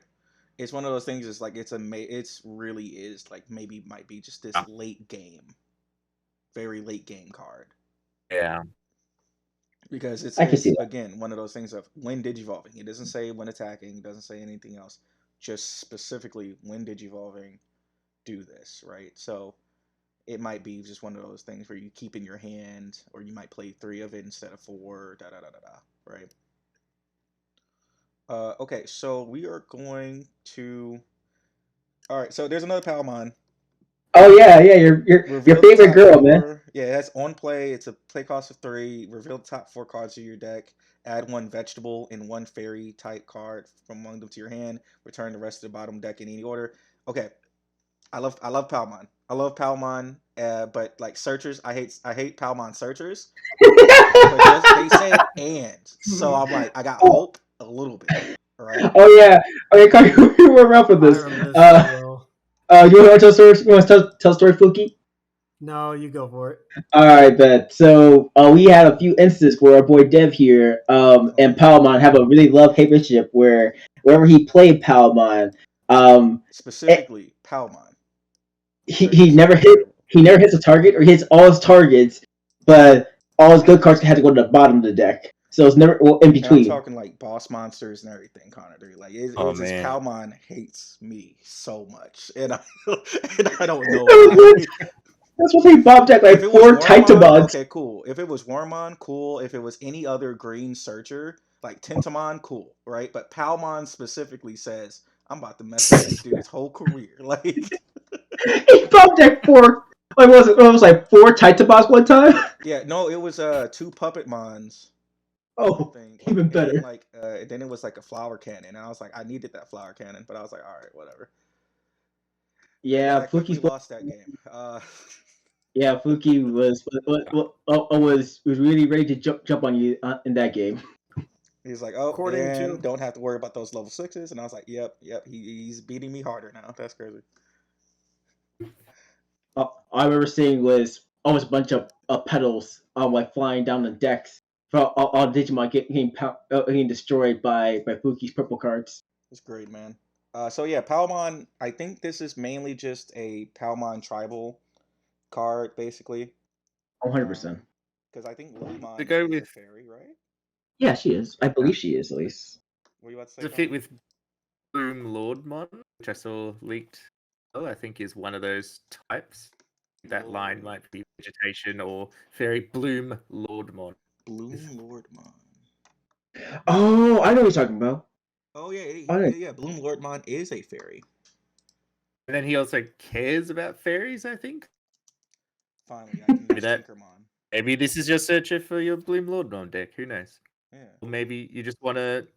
It's one of those things. It's like it's really is like maybe might be just this Yeah. late game, very late game card. Yeah. Because it's I can see that. again one of those things of when digivolving. It doesn't say when attacking, it doesn't say anything else. Just specifically when digivolving, do this, right? So it might be just one of those things where you keep in your hand, or you might play 3 of it instead of 4, right? Okay, so we are going to. All right, so there's another Palmon. Oh yeah, your Reveal the favorite top girl, man. 4. Yeah, that's on play. It's a play cost of 3. Reveal the top 4 cards of your deck. Add 1 vegetable and 1 fairy type card from among them to your hand. Return the rest of the bottom deck in any order. Okay, I love Palmon. I love Palmon, but like searchers, I hate Palmon searchers. But they said and, so I'm like, I got hope a little bit, right? Oh yeah. Okay, Carl, you were around for this. I remember this so well. You want to tell story? You want to tell story, Fluky? No, you go for it. All right, bet. So we had a few instances where our boy Dev here and Palmon have a really love-hate relationship where wherever he played Palmon, Specifically, Palmon. he never hits a target or hits all his targets, but all his good cards had to go to the bottom of the deck. So it's never in between. And I'm talking like boss monsters and everything, Connor. Like it was just Palmon hates me so much, and I don't know why. That's what they bobbed at like 4 Titans. Okay, cool. If it was Wormmon, cool. If it was any other green searcher, like Tentamon, cool, right? But Palmon specifically says, I'm about to mess up this dude's whole career. Like he bobbed at 4. Like it was like 4 Titans one time? Yeah, no, it was 2 Puppet Mons. Oh, even better. And then it was like a flower cannon. And I was like, I needed that flower cannon, but I was like, all right, whatever. Yeah, I quickly lost that game. Yeah, Fluky was really ready to jump on you in that game. He's like, oh, don't have to worry about those level 6s, and I was like, yep, he's beating me harder now. That's crazy. I remember seeing was almost a bunch of petals like flying down the decks for all Digimon getting destroyed by Fluky's purple cards. It's great, man. So yeah, Palmon. I think this is mainly just a Palmon tribal card, basically. 100%. Because I think Lilymon is a fairy, right? Yeah, she is. I believe she is, at least. What are you about to say? Does it fit with Bloom Lordmon, which I saw leaked? I think is one of those types. That line might be vegetation or fairy. Bloom Lordmon. Bloom Lordmon. Oh, I know what you're talking about. Oh yeah, Bloom Lordmon is a fairy. And then he also cares about fairies, I think. Finally, I can use Tinkermon. Maybe this is your searcher for your Bloom Lordmon deck. Who knows? Yeah. Or maybe you just want to.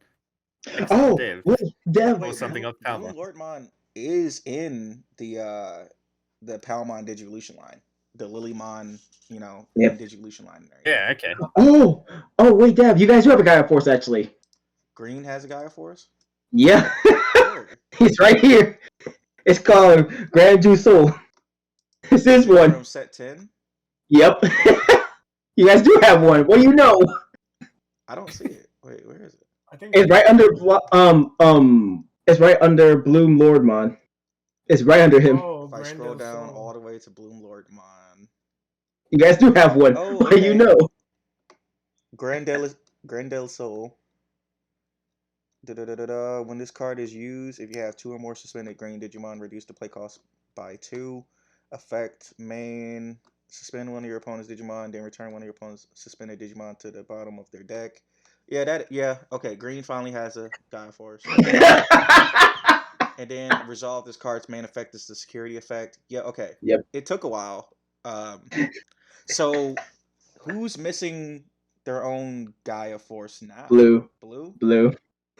Dev. Or something of Palmon. Bloom Lordmon is in the Palmon Digivolution line, the Lilymon, Digivolution line. Yeah. Okay. Oh, wait, Dev. You guys do have a Gaia Force actually. Green has a Gaia Force. Yeah. He's right here. It's called Grand Du Soul. This is one from set 10. Yep. You guys do have one. What do you know? I don't see it. Wait, where is it? I think it's right under it's right under Bloom Lordmon. It's right under him. If I scroll down all the way to Bloom Lordmon. You guys do have one. What do you know? Grandel Soul. When this card is used, if you have 2 or more suspended green Digimon, reduce the play cost by 2. Effect main. Suspend one of your opponent's Digimon, then return one of your opponent's suspended Digimon to the bottom of their deck. Okay, Green finally has a Gaia Force. and then resolve this card's main effect is the security effect. Yeah, okay. Yep. It took a while. So who's missing their own Gaia Force now? Blue. Blue?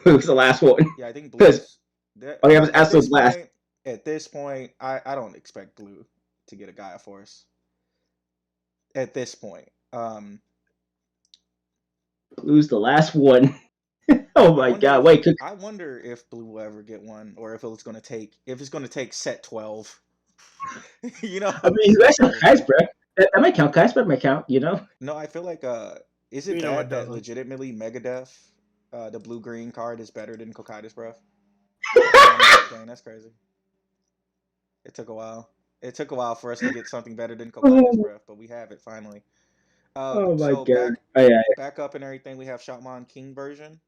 Blue's the last one. Yeah, I think Because Blue's. oh, yeah, it was Absolute Blast. At this point, I don't expect Blue to get a Gaia Force. At this point, Blue's the last one. Oh my god! Wait, I wonder if Blue will ever get one, or if it's going to take set 12. You know, I mean, you guys have Kai's breath. That might count. Kai's breath might count. You know. No, I feel like is it You know bad it that doesn't. legitimately Megadeth, the blue green card is better than Kokaida's breath? Dang, that's crazy. It took a while. It took a while for us to get something better than Kokaida's breath, but we have it finally. Oh my So god! Oh yeah. back up and everything, we have Shoutmon King version.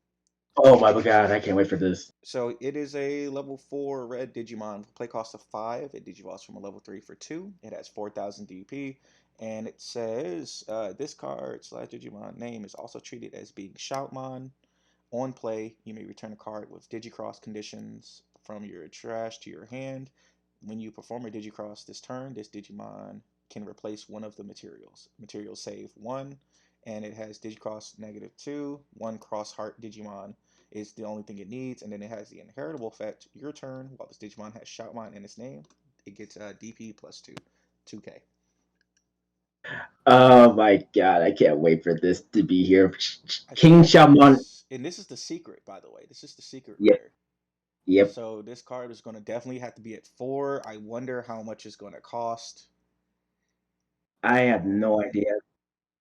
Oh my god! I can't wait for this. So it is a level 4 red Digimon, play cost of 5. It digivolves from a level 3 for 2. It has 4,000 DP, and it says this card / Digimon name is also treated as being Shoutmon. On play, you may return a card with Digicross conditions from your trash to your hand. When you perform a Digicross this turn, this Digimon can replace one of the materials. Materials save 1, and it has Digicross -2. 1 Cross Heart Digimon is the only thing it needs, and then it has the inheritable effect. Your turn, while this Digimon has Shoutmon in its name, it gets DP plus 2k. Oh my god! I can't wait for this to be here. King Shoutmon. And this is the secret, by the way. This is the secret Yep. rare. Yep. So this card is going to definitely have to be at 4. I wonder how much it's going to cost. I have no idea,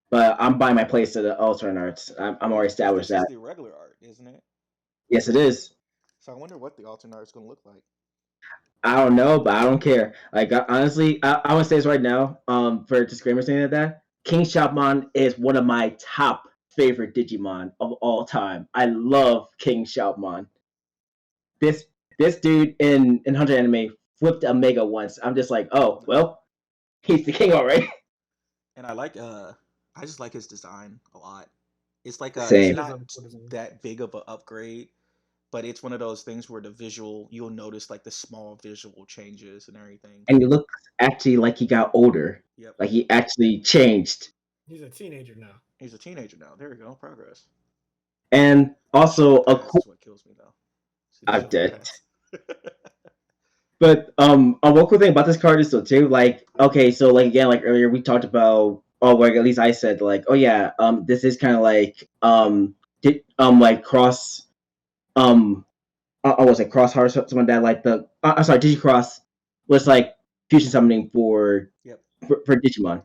but I'm buying my place to the alternate arts. I'm already established This that. is the regular art, isn't it? Yes, it is. So I wonder what the alternate art is going to look like. I don't know, but I don't care. Like honestly, I want to say this right now. For disclaimer saying that King Shoutmon is one of my top favorite Digimon of all time. I love King Shoutmon. This dude in 100 anime flipped a mega once. I'm just like, oh well, he's the king already. And I just like his design a lot. It's like Same. it's not that big of an upgrade, but it's one of those things where you'll notice like the small visual changes and everything. And he looks actually like he got older. Yep. Like he actually changed. He's a teenager now. He's a teenager now. There you go. Progress. And also a cool. That's what kills me though. I'm dead. But one cool thing about this card is though too, like okay, so like again, like earlier we talked about, oh, like at least I said like, oh yeah, this is kind of like like cross I was like cross heart something like that, like the I'm sorry, Digicross was like fusion summoning for Digimon.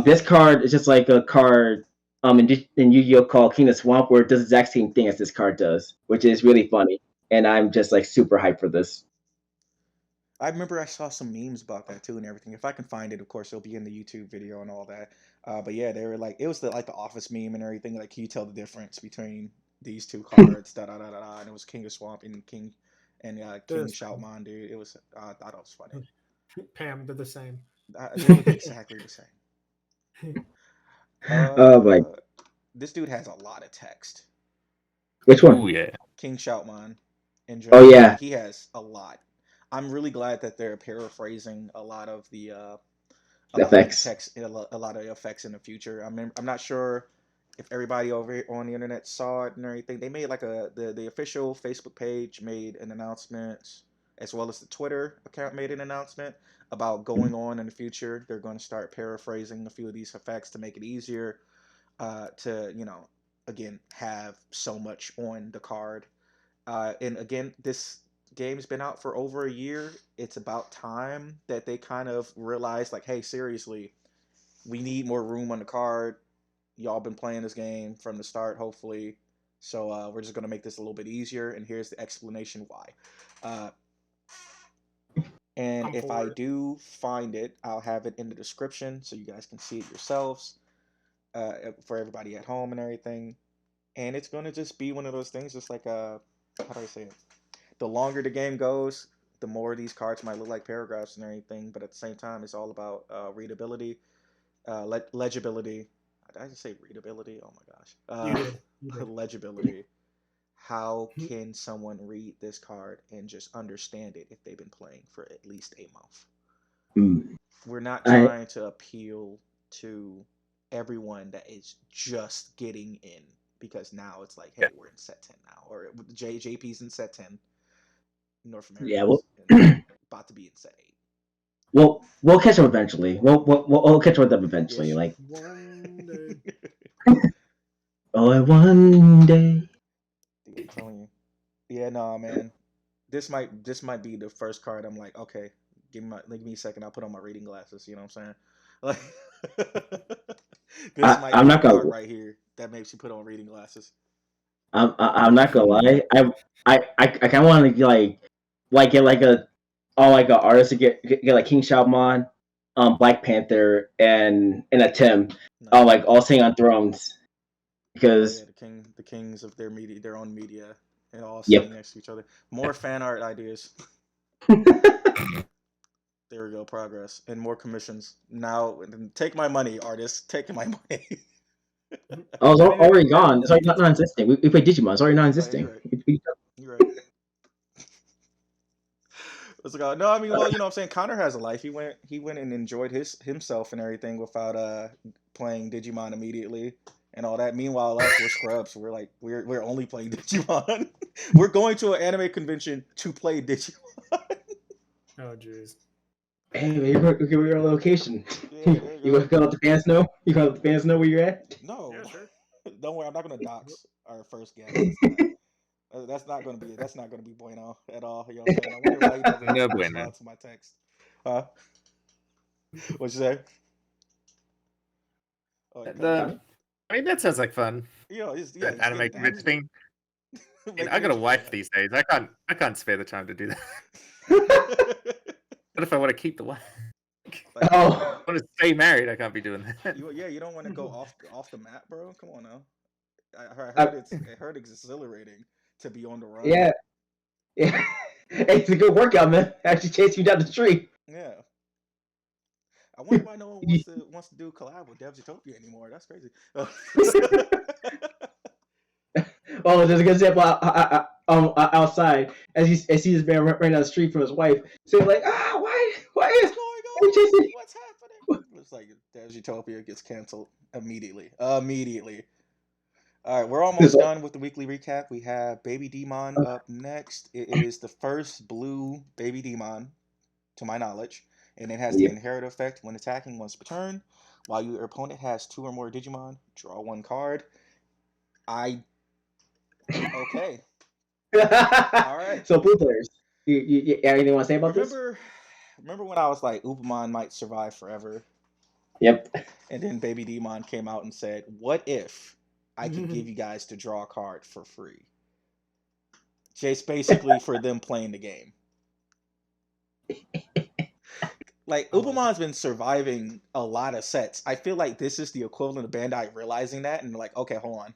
This card is just like a card in Yu-Gi-Oh called King of Swamp, where it does the exact same thing as this card does, which is really funny, and I'm just like super hyped for this. I remember I saw some memes about that too and everything. If I can find it, of course, it'll be in the YouTube video and all that. But yeah, they were like, it was like the Office meme and everything. Like, can you tell the difference between these two cards? Da da da da da. And it was King of Swamp and King Shoutmon, dude. It was I thought it was funny. Pam did the same. They look exactly the same. Oh my! This dude has a lot of text. Which one? Oh yeah, King Shoutmon. Oh yeah, he has a lot. I'm really glad that they're paraphrasing a lot of the effects. A lot of effects in the future. I'm not sure if everybody over here on the internet saw it and everything. They made like the official Facebook page made an announcement, as well as the Twitter account made an announcement about going on in the future. They're going to start paraphrasing a few of these effects to make it easier to again have so much on the card. And again, this game's been out for over a year. It's about time that they kind of realize, like, hey, seriously, we need more room on the card. Y'all been playing this game from the start, hopefully. So we're just going to make this a little bit easier. And here's the explanation why. And if I do find it, I'll have it in the description so you guys can see it yourselves for everybody at home and everything. And it's going to just be one of those things, just like, how do I say it? The longer the game goes, the more these cards might look like paragraphs and everything, but at the same time, it's all about readability, legibility. Did I just say readability? Oh my gosh. You did. Legibility. how can someone read this card and just understand it if they've been playing for at least a month? We're not trying to appeal to everyone that is just getting in, because now it's like, hey, we're in set 10 now, or JP's in set 10, North America about to be in set 8. We'll catch up eventually. We'll catch up with them eventually. Yes. Like One day. one day. Dude, I'm telling you. Yeah, no, man. This might be the first card I'm like, okay, give me a second. I'll put on my reading glasses. You know what I'm saying? Like, this might I'm be not the gonna. card right here that makes you put on reading glasses. I'm not gonna lie. I kind of want to get like a artist to get like King Shaman, Black Panther, and a Tim, Nice. like all sitting on thrones, because the kings of their own media, and all Yep. sitting next to each other. More fan art ideas. There we go, progress, and more commissions. Now, take my money, artists. Take my money. oh, it's already gone. It's already not non-existing. We played Digimon. It's already non-existing. You're right. Let's go. No, I mean, well, you know what I'm saying? Connor has a life. He went and enjoyed himself and everything without playing Digimon immediately and all that. Meanwhile, us, we're scrubs. We're like we're only playing Digimon. We're going to an anime convention to play Digimon. Oh jeez. Hey, man, give me your location. Yeah, You want to let the fans know? You want to let the fans know where you're at? No, Yeah, sure. don't worry. I'm not gonna dox our first guest. That's not gonna be bueno at all. You know what I'm saying? I wonder why he never No responds bueno. to my text. What'd you say? Oh, I mean, that sounds like fun. you know, it's, That it's anime getting convention thing. Make I it got a wife interesting. these days. I can't spare the time to do that. What if I want to keep the wife? Like, Oh, I want to stay married. I can't be doing that. you don't want to go off the map, bro. Come on now. I heard it's exhilarating to be on the run. yeah. Hey, it's a good workout, man. Actually chasing you down the street. Yeah. I wonder why no one wants to do a collab with DevsUtopia anymore. That's crazy. Oh, there's a good example outside as he sees this man running down the street from his wife. So he's like, why What's is going you on? chasing? What's happening? It's like DevsUtopia gets canceled immediately. Immediately. All right, we're almost done with the weekly recap. We have Baby Demon up next. It is the first blue Baby Demon, to my knowledge, and it has the inherit effect when attacking once per turn. While your opponent has 2 or more Digimon, draw 1 card. Okay. All right. So blue players, you anything want to say about this? Remember when I was like, Upamon might survive forever? Yep. And then Baby Demon came out and said, what if I could give you guys to draw a card for free? Just basically for them playing the game. Like, Upamon's been surviving a lot of sets. I feel like this is the equivalent of Bandai realizing that and like, okay, hold on.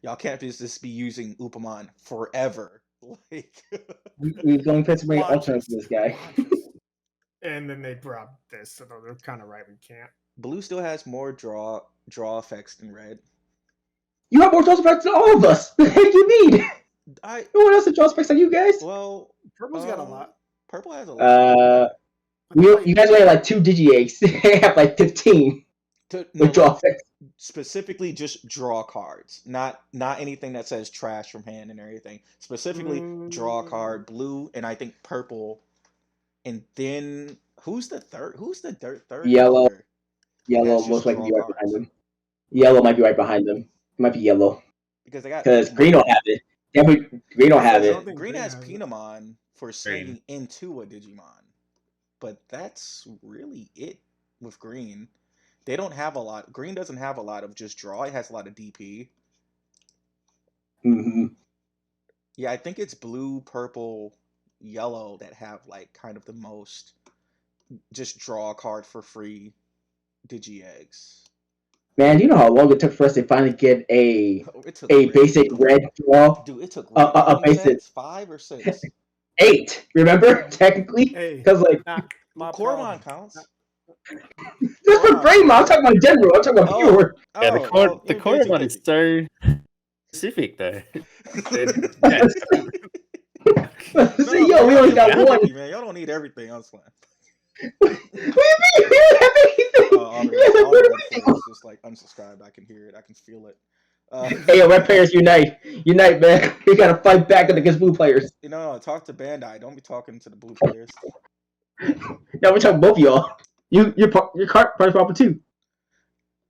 Y'all can't just be using Upamon forever. Like, we're going to many alternates for this guy. And then they dropped this, so they're kind of right. We can't. Blue still has more draw effects than red. You have more draw effects than all of us. The heck you mean? No one else has draw effects than you guys. Well, Purple's got a lot. Purple has a lot. You guys only have like 2 Digi-Eggs. They have like 15 with draw effects. Specifically, just draw cards, not anything that says trash from hand and everything. Specifically, draw a card. Blue and I think purple, and then who's the third? Who's the third? Yellow. Color? Yellow most likely be right behind them. Yellow might be right behind them. It might be yellow because green don't have it. Yeah, but green don't have it. Green has Pinamon for sending into a Digimon, but that's really it with green. They don't have a lot. Green doesn't have a lot of just draw. It has a lot of DP. Mm-hmm. Yeah, I think it's blue, purple, yellow that have like kind of the most just draw a card for free Digi-Eggs. Man, do you know how long it took for us to finally get a basic red draw? Dude, it took a basic 5 or 6. 8. Remember, technically, because like Coromon counts. Just for brain, I'm talking about general. I'm talking about pure. Yeah, the Coromon is so. specific though. Yes. So, yo, we only got one. Man, y'all don't need everything. I'm fine. What do you mean? We don't have anything. All the red players just like unsubscribed. I can hear it. I can feel it. Hey, yo, red players unite, man. We gotta fight back against blue players. No, talk to Bandai. Don't be talking to the blue players. No, we're talking both of y'all. Your card problem too.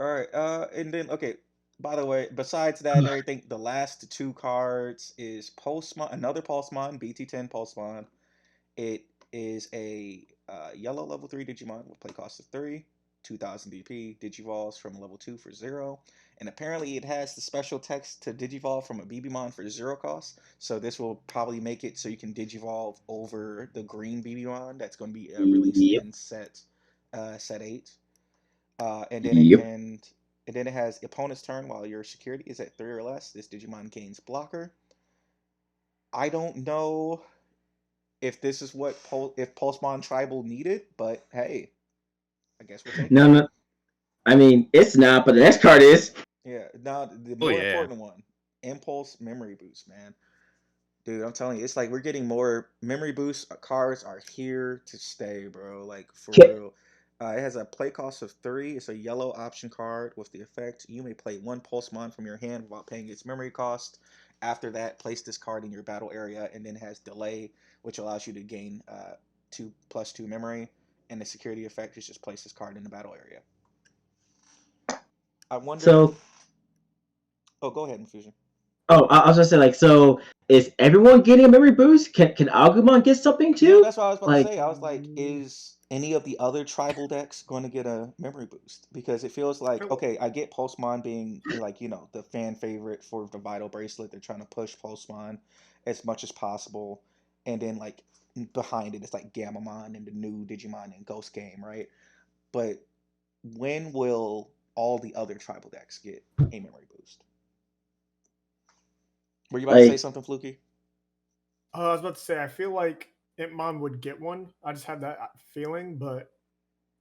All right. And then okay. By the way, besides that and everything, the last two cards is Pulsemon, another Pulsemon, BT10 Pulsemon. It is a yellow level 3 Digimon with play cost of 3, 2000 DP, Digivolves from level 2 for 0. And apparently it has the special text to Digivolve from a BBmon for 0 cost. So this will probably make it so you can Digivolve over the green BBmon that's going to be released in set 8. And then it has opponent's turn while your security is at 3 or less. This Digimon gains blocker. I don't know if this is what if Pulsemon Tribal needed, but hey, I guess we'll take it. No. I mean, it's not, but the next card is. Yeah, now the more important one, Impulse Memory Boost, man. Dude, I'm telling you, it's like we're getting more memory boost cards are here to stay, bro. Like for real. It has a play cost of 3. It's a yellow option card with the effect you may play one Pulsemon from your hand without paying its memory cost. After that, place this card in your battle area, and then it has delay, which allows you to gain 2+2 memory. And the security effect is just place this card in the battle area. I wonder. So. Oh, go ahead, Infusion. Oh, I was gonna say, like, so is everyone getting a memory boost? Can Agumon get something too? Yeah, that's what I was about to say. I was like, is any of the other tribal decks going to get a memory boost? Because it feels like, okay, I get Pulsemon being like, the fan favorite for the Vital Bracelet. They're trying to push Pulsemon as much as possible, and then like behind it, it's like Gamamon and the new Digimon and Ghost Game, right? But when will all the other tribal decks get a memory boost? Were you about to say something, Fluky? I was about to say, I feel like Hitmon would get one. I just had that feeling, but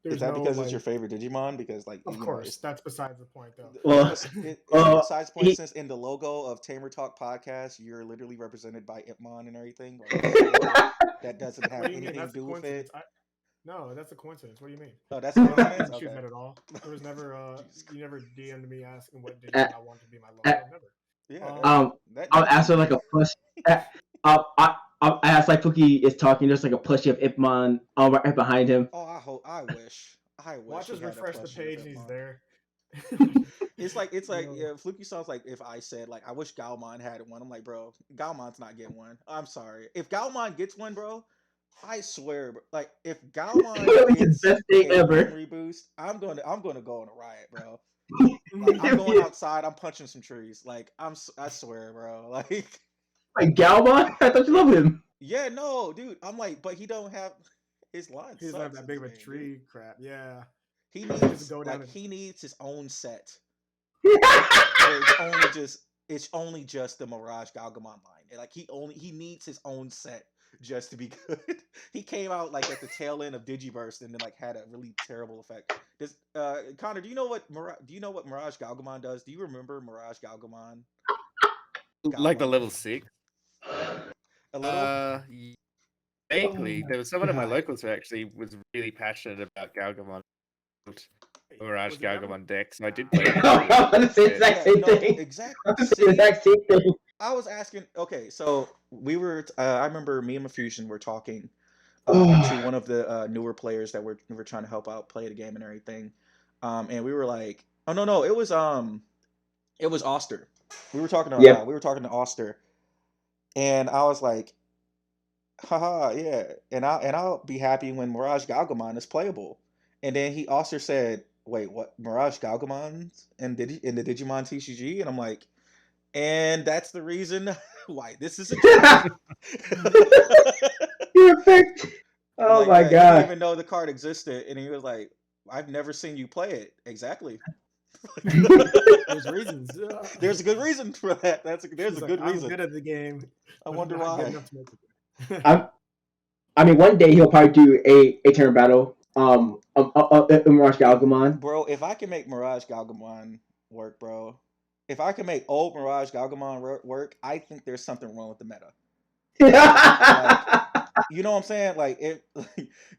is that because it's your favorite Digimon? Because of course, that's besides the point, though. Well, besides the point, since in the logo of Tamer Talk podcast, you're literally represented by Hitmon and everything. Like, that doesn't have anything to do with it. No, that's a coincidence. What do you mean? Oh, that's a coincidence. I didn't choose that at all. There was never. You never DM'd me asking what Digimon I want to be my logo. Never. Yeah. I'll ask her like a push. I ask like Pookie is talking. There's like a plushie of Ipmon right behind him. Oh, I wish. Watch us refresh the page. He's there. it's like Fluky sounds like if I said like I wish Galmon had one. I'm like, bro, Galmon's not getting one. I'm sorry. If Galmon gets one, bro, I swear, like if Galmon gets best thing ever. Memory boost, I'm gonna go on a riot, bro. Like, I'm going outside. I'm punching some trees. Like I swear, bro. Like Galmon, I thought you loved him. Yeah, no, dude. I'm like, but he don't have his line. He's not that big of a tree, dude. Crap. Yeah, he needs to go down. He needs his own set. It's only just the Mirage Galgamon line. Like he needs his own set just to be good. He came out like at the tail end of Digiverse and then like had a really terrible effect. Connor, do you know what Mirage Galgamon does? Do you remember Mirage Galgamon? Like the level 6? A little? Vaguely. There was someone in my locals who actually was really passionate about Galgamon. Mirage Galgamon deck, so I did play it. It's the exact same thing. Exactly. The exact same thing. I was asking, okay, so we were, I remember me and Mafusion were talking to one of the newer players that we're trying to help out play the game and everything. And we were like, oh, no, it was Oster. We were talking to Oster. And I was like, haha, yeah. And I'll be happy when Mirage Galgamon is playable. And then he also said, wait, what? Mirage Galgamon in the Digimon TCG? And I'm like, and that's the reason why this is a Perfect. Oh my god. He didn't even know the card existed. And he was like, I've never seen you play it. Exactly. There's reasons. There's a good reason for that. There's a good reason. I'm good at the game. I wonder why. I mean, one day he'll probably do a turn battle. Mirage Galgamon. Bro, if I can make Mirage Galgamon work, bro, if I can make old Mirage Galgamon work, I think there's something wrong with the meta. You know what I'm saying? Like it,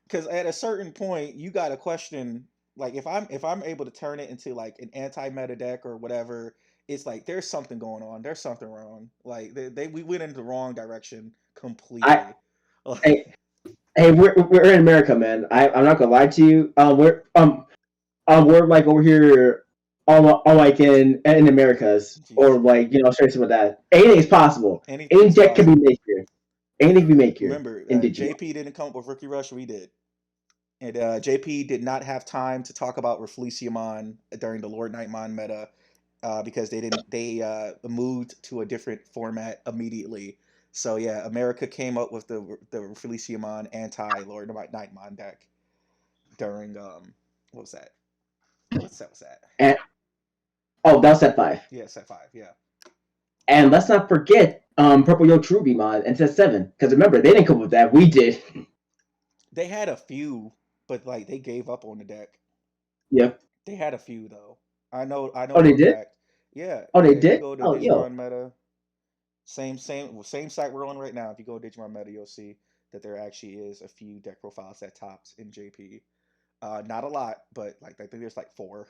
because at a certain point you got to question. Like if I'm able to turn it into like an anti-meta deck or whatever, it's like there's something going on. There's something wrong. Like we went in the wrong direction completely. Hey, we're in America, man. I'm not gonna lie to you. We're like over here, all like in Americas, or Jesus. like straight some of that. Anything's possible. Any Anything's deck can possible. be made here. Anything can be made here Remember, in Digimon. JP didn't come up with Rookie Rush. We did. And JP did not have time to talk about Refliciamon during the Lord Nightmon meta because they moved to a different format immediately. So yeah, America came up with the Refliciamon anti Lord Nightmon deck during what was that? What set was that? And that was set 5. Yeah, set 5. Yeah. And let's not forget Purple Yo Trubimon and set 7, because remember they didn't come up with that. We did. They had a few, but like they gave up on the deck. Yep. They had a few though. I know. Oh, they did. Fact. Yeah. Oh, they If you did. go to Oh, Digimon Meta, same site we're on right now. If you go to Digimon Meta, you'll see that there actually is a few deck profiles that tops in JP. Not a lot, but like I think there's like 4.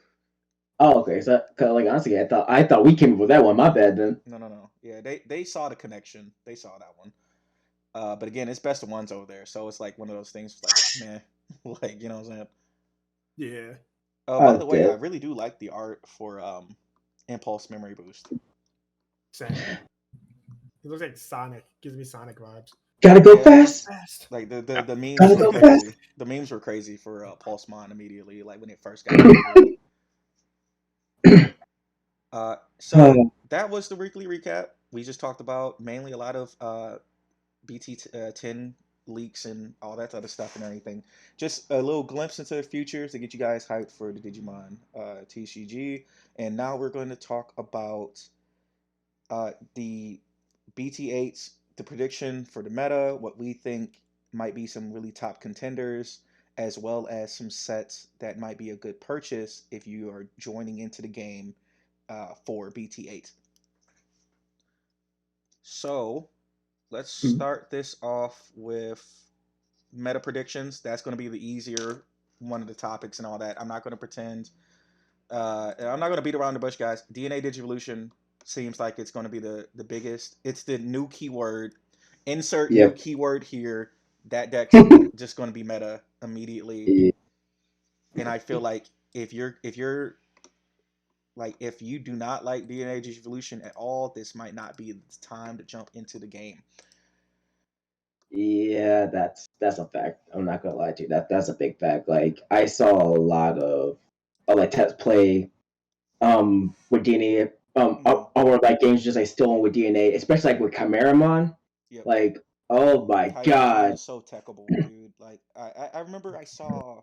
Oh, okay. So, like honestly, I thought we came up with that one. My bad then. No. Yeah, they saw the connection. They saw that one. But again, it's best of ones over there, so it's like one of those things. Like, man, like you know what I'm saying? Yeah. By the way, I really do like the art for Impulse Memory Boost. Same. It looks like Sonic. Gives me Sonic vibes. Gotta go fast. Like the memes Gotta were go crazy. fast. The memes were crazy for Pulsemon immediately, like when it first got so that was the weekly recap. We just talked about mainly a lot of BT10 leaks and all that other stuff and everything. Just a little glimpse into the future to get you guys hyped for the Digimon TCG. And now we're going to talk about the BT8s, the prediction for the meta, what we think might be some really top contenders, as well as some sets that might be a good purchase if you are joining into the game for BT8. So let's start this off with meta predictions. That's going to be the easier one of the topics and all that. I'm not going to pretend. I'm not going to beat around the bush, guys. DNA Digivolution seems like it's going to be the biggest. It's the new keyword. Insert new keyword here. That deck's just going to be meta immediately. And I feel like if you do not like DNA Digivolution at all, this might not be the time to jump into the game. Yeah, that's a fact. I'm not gonna lie to you. That's a big fact. Like I saw a lot of like test play with DNA or like games just like still on with DNA, especially like with Chimeramon. Yep. Like, oh my god. Is so techable, dude. Like I remember I saw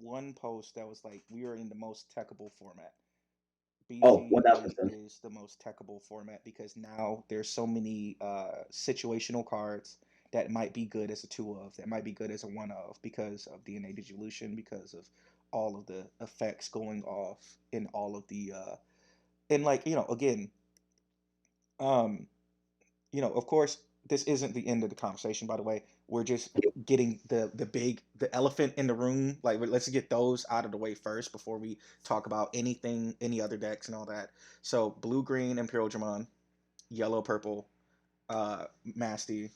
one post that was like we are in the most techable format. BT8 is the most techable format because now there's so many situational cards that might be good as a 2 of, that might be good as a 1 of because of DNA Digivolution, because of all of the effects going off in all of the and like again of course this isn't the end of the conversation, by the way. We're just getting the elephant in the room. Like, let's get those out of the way first before we talk about any other decks and all that. So blue green Imperial Dramon, yellow purple Masty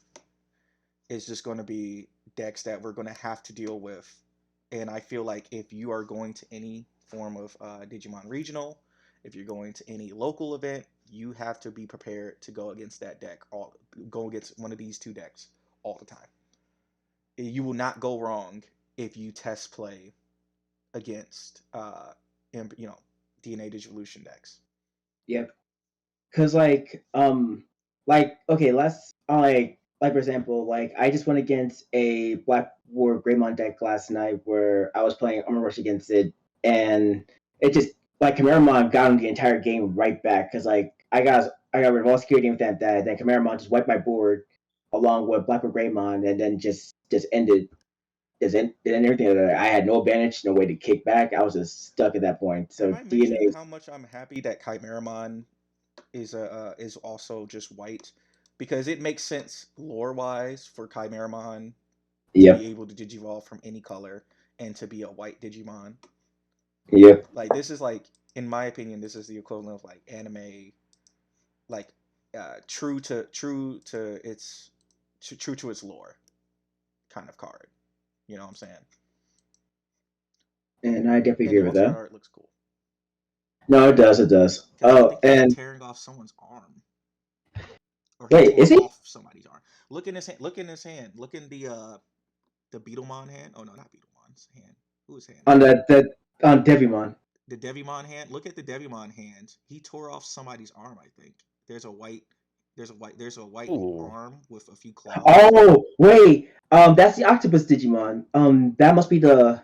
is just going to be decks that we're going to have to deal with. And I feel like if you are going to any form of Digimon Regional, if you're going to any local event, you have to be prepared to go against that deck. Go against one of these 2 decks all the time. You will not go wrong if you test play against DNA Digivolution decks. Yep. Cause okay, let's like for example, like I just went against a Black War Greymon deck last night where I was playing Armor Rush against it, and it just like Chimeramon got him the entire game right back because like I got rid of all security with that. Then Chimeramon just wiped my board along with Black War Greymon, and then just ended. And everything. I had no advantage, no way to kick back. I was just stuck at that point. So Have I mentioned how much I'm happy that Chimeramon is also just white because it makes sense lore wise for Chimeramon to Yep. be able to digivolve from any color and to be a white Digimon. Yep. Like this is like, in my opinion, this is the equivalent of like anime, like true to its true to its lore kind of card. You know what I'm saying? And I definitely And agree the with alternate that. art looks cool. No, it does. It does. 'Cause I Oh, think he's and tearing off someone's arm. Or he wait, tore is he off somebody's arm. Look in his hand. Look in his hand. Look in the Beetlemon hand. Oh no, not Beetlemon's hand. Whose hand on is it? on Devimon? The Devimon hand. Look at the Devimon hand. He tore off somebody's arm. I think there's a white. There's a white Ooh. arm with a few claws. Oh, wait. That's the Octopus Digimon. That must be the.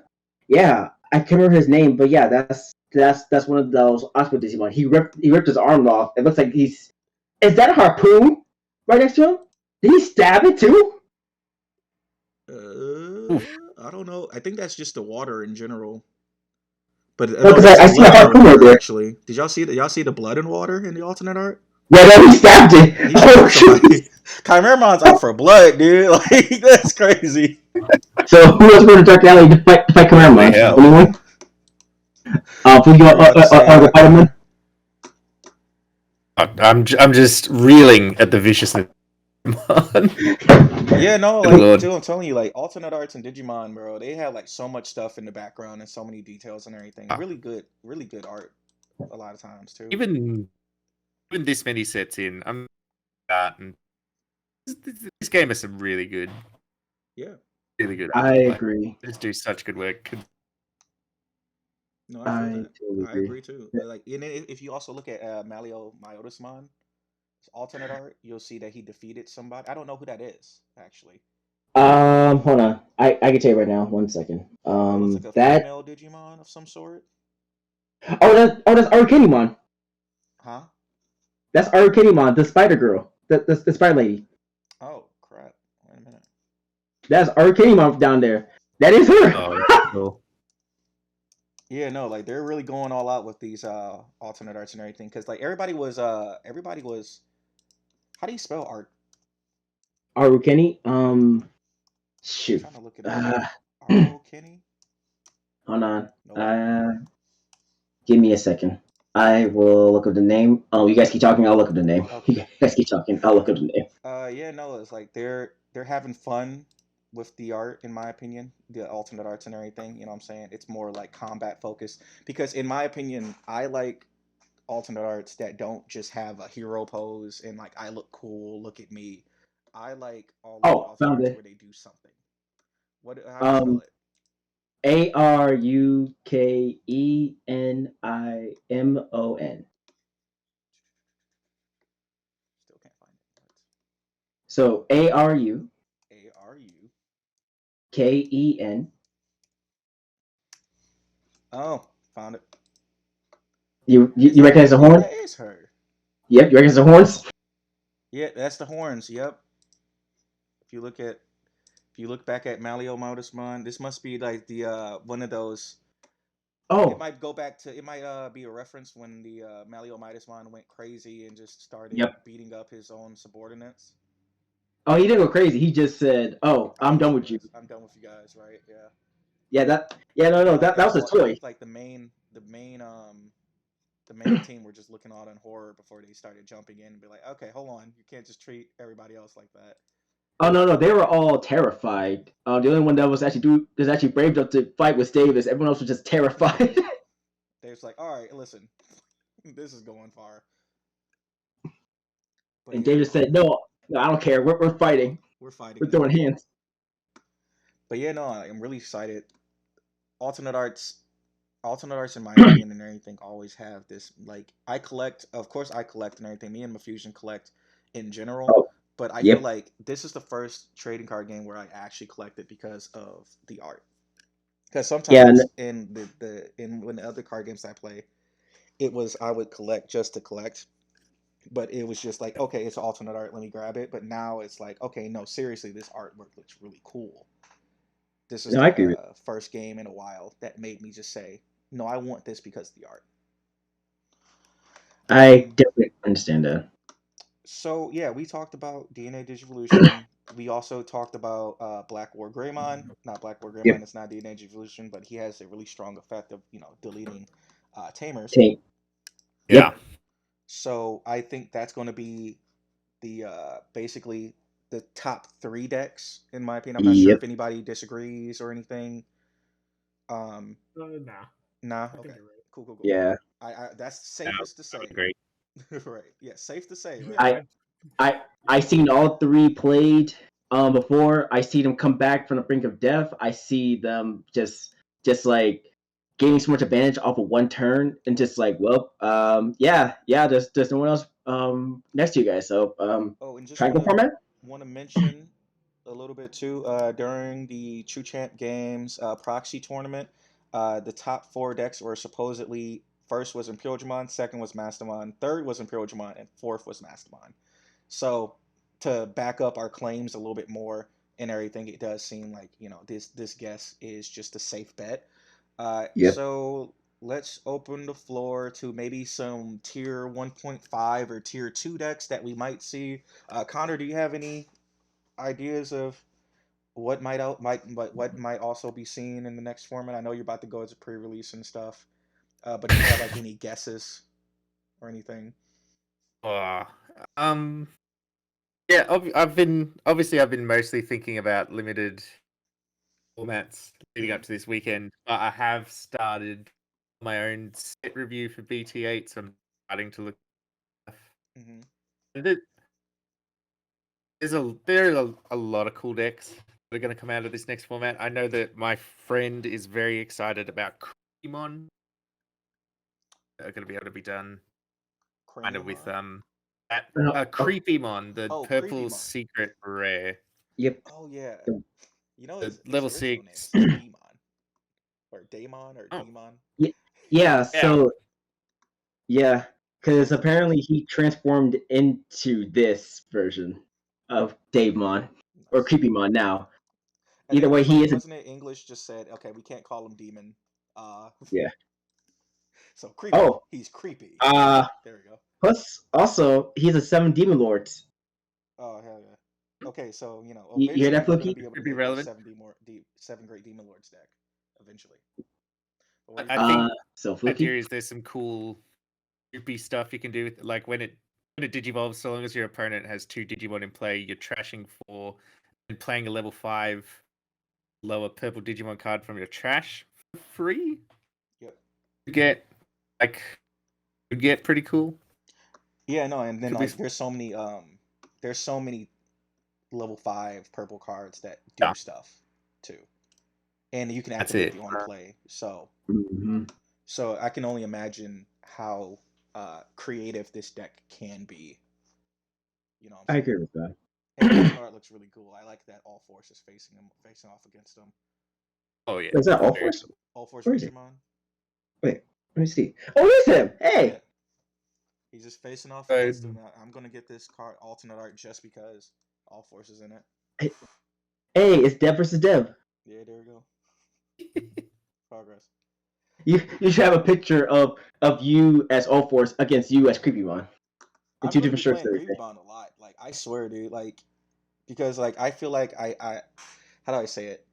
Yeah, I can't remember his name, but yeah, that's one of those Octopus Digimon. He ripped his arm off. It looks like he's. Is that a harpoon right next to him? Did he stab it too? Oof. I don't know. I think that's just the water in general. But No, no, because that's I the see a blood in the harpoon right water. there. Actually, did y'all see that? Y'all see the blood in water in the alternate art? Yeah, no, he stabbed it. He Oh, stabbed somebody. jeez. Chimeramon's out for blood, dude. Like that's crazy. So who else going to Dark Alley to fight Holy Chimeramon? hell. Anyone? Please go You were about to say Spider-Man. I'm just reeling at the viciousness. Yeah, no, Good like, lord. dude, I'm telling you, like, alternate arts and Digimon, bro, they have like so much stuff in the background and so many details and everything. Ah. Really good art a lot of times too. Even this many sets in, I'm and this game is some really good Yeah, I art. Like, agree. they just do such good work. no, I feel I that. totally I agree. agree too. Like, and if you also look at Malio Myotismon, alternate art, you'll see that he defeated somebody. I don't know who that is actually. Hold on. I can tell you right now. 1 second. It looks like a That. female Digimon of some sort. That's Arcanimon. Huh? That's Arcanimon, the Spider Girl, the Spider Lady. Oh crap! Wait a minute. That's Arcanimon down there. That is her. Oh, that's cool. Yeah, no, like they're really going all out with these alternate arts and everything because like everybody was. How do you spell art? Arukeni. I'm Shoot. trying to look it up. Aro Kenny? Hold on. Nope. Give me a second. I will look up the name. Oh, you guys keep talking. I'll look up the name. Okay. You guys keep talking. I'll look up the name. Yeah, no, it's like they're having fun with the art, in my opinion, the alternate arts and everything. You know what I'm saying? It's more like combat focused because, in my opinion, I like alternate arts that don't just have a hero pose and like I look cool, look at me. I like all of the Oh, alternate found arts it. where they do something. What? How do you spell it? Arukenimon. Still can't find it. So Aruken. ARU. Oh, found it. You recognize the Yeah, horn? that is her. Yep, you recognize the horns? Yeah, that's the horns. Yep. If you look at If you look back at Malio Modusmon, this must be like the one of those. It Oh, might go back to. It might be a reference when the Malio Modusmon went crazy and just started yep. beating up his own subordinates. Oh, he didn't go crazy. He just said, "Oh, I'm done with you." I'm done with you guys, right? Yeah. Yeah, that. Yeah, no, that was a It toy. looked like the main team were just looking out in horror before they started jumping in and be like, okay, hold on, you can't just treat everybody else like that. Oh no, they were all terrified. The only one that was actually brave enough to fight was Davis. Everyone else was just terrified. They was like, all right, listen, this is going far. But And yeah, Davis said, "No, I don't care. We're fighting. we're fighting. We're throwing hands." But yeah, no, I'm really excited. Alternate arts, alternate arts, in my opinion, and everything always have this. Like, I collect, of course, I collect and everything. Me and Mafusion collect in general, Oh, but I feel yep. like this is the first trading card game where I actually collect it because of the art. Because Yeah. sometimes in when the other card games I play, it was I would collect just to collect, but it was just like, okay, it's alternate art, let me grab it. But now it's like, okay, no, seriously, this artwork looks really cool. This is No, the I agree. first game in a while that made me just say, no, I want this because of the art. I definitely understand that. So yeah, we talked about DNA Digivolution. We also talked about Black War Greymon. Not Black War Greymon. Yep. It's not DNA Digivolution, but he has a really strong effect of deleting Tamers. Tank. Yeah. Yep. So I think that's going to be the basically the top 3 decks in my opinion. I'm not sure Yep. if anybody disagrees or anything. Nah, Nah. I think Okay. you're right. Cool. Yeah. I that's Yeah, safest to I say. would agree. Right. Yeah, safe to say. Yeah, Right. I seen all 3 played before. I see them come back from the brink of death. I see them just like gaining so much advantage off of one turn and just like, well, yeah, there's no one else next to you guys. So Oh, and just triangle format? want to mention a little bit too. During the True Champ Games proxy tournament, the top 4 decks were supposedly first was Imperial Dramon, second was Mastermon, third was Imperial Dramon, and fourth was Mastermon. So to back up our claims a little bit more and everything, it does seem like this guess is just a safe bet. Yep. So let's open the floor to maybe some tier 1.5 or tier 2 decks that we might see. Connor, do you have any ideas of what what might also be seen in the next format? I know you're about to go as a pre-release and stuff, but do you have like any guesses or anything? Uh, um, yeah, I've been mostly thinking about limited formats leading up to this weekend, but I have started my own set review for BT8, so I'm starting to look. Mm-hmm. There- there are a lot of cool decks that are going to come out of this next format. I know that my friend is very excited about Digimon. Are going to be able to be done kind of with Craniumon? that Oh, Creepymon, the Oh, purple Creepymon. secret rare, yep. Oh yeah. the His level original name is 6. Demon or Daemon or Oh, Demon. Yeah, yeah. so yeah, because apparently he transformed into this version of Davemon or Nice. Creepymon now. And Either then way, he isn't. wasn't it English just said, okay, we can't call him Demon. Uh, Yeah. so creepy. Oh, He's creepy. uh, There we go. plus also he's a 7 demon lords. Oh hell yeah. Okay, so You hear eventually that, we're gonna Fluky? be able to Could be make a relevant. 7 great demon lords deck eventually. But what do you I think? think So the idea Fluky. is there's some cool goopy stuff you can do with, like when it digivolves. So long as your opponent has 2 Digimon in play, you're trashing 4 and playing a level 5 lower purple Digimon card from your trash for free. Yep. You get like pretty cool. Yeah, no, and then Could be like there's so many level 5 purple cards that yeah. do stuff too. And you can That's activate it. the on play. Mhm. So I can only imagine how creative this deck can be. You know what I I'm agree saying? with that. And the art looks really cool. I like that all forces facing off against him. Oh yeah. Is that all Very force? cool. All force Where is it? Ragemon. Wait, let me see. Oh, it's him. Yeah. Hey. He's just facing off against him. Um, I'm gonna get this card alternate art just because all forces in it. Hey, it's Dev versus Dev. Yeah, there we go. Progress. You should have a picture of you as all force against you as Creepymon. In I'm 2 gonna different be shirts and playing everything. Creepybond a lot. Like I swear, dude. Like because like I feel like I how do I say it?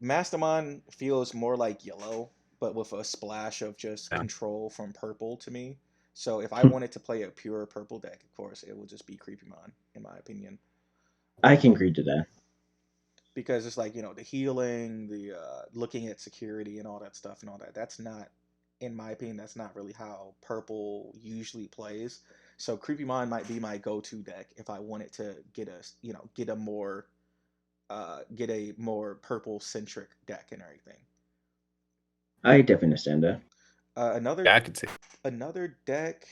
Mastermind feels more like yellow, but with a splash of just yeah. control from purple to me. So if I wanted to play a pure purple deck, of course, it would just be Creepymon, in my opinion. I can agree to that. Because it's like, the healing, the looking at security and all that stuff and all that. That's not, in my opinion, that's not really how purple usually plays. So Creepymon might be my go-to deck if I wanted to get a more purple centric deck and everything. I definitely understand that. Another Yeah, I could see. another deck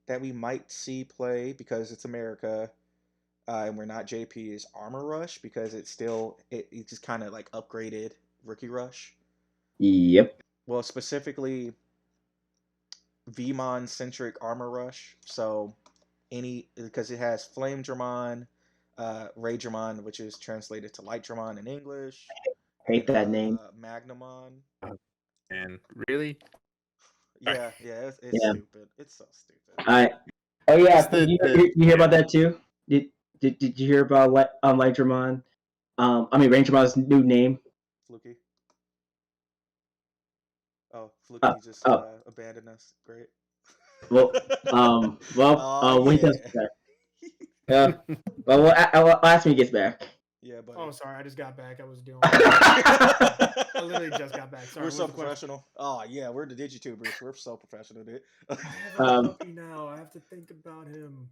that we might see play because it's America and we're not JP is Armor Rush because it just kind of like upgraded Rookie Rush. Yep. Well, specifically Vmon centric Armor Rush. So because it has Flame Dramon, Ray Dramon, which is translated to Light Dramon in English, Hate and that name. Magnamon. And really, Yeah, it's Yeah. stupid. It's so stupid. Oh yeah, What's did you hear about that too? Did you hear about Light Dramon? Rain Dramon's new name. Fluky. Oh, Uh, Fluky just oh abandoned us. Great. well, Oh when he comes yeah. back. Yeah. I'll ask when he gets back. Yeah, buddy. Oh, sorry, I just got back. I was doing. I literally just got back. Sorry. We're what so was the question? professional. Oh yeah, we're the Digitubers. We're so professional, dude. I have a Um, puppy now. I have to think about him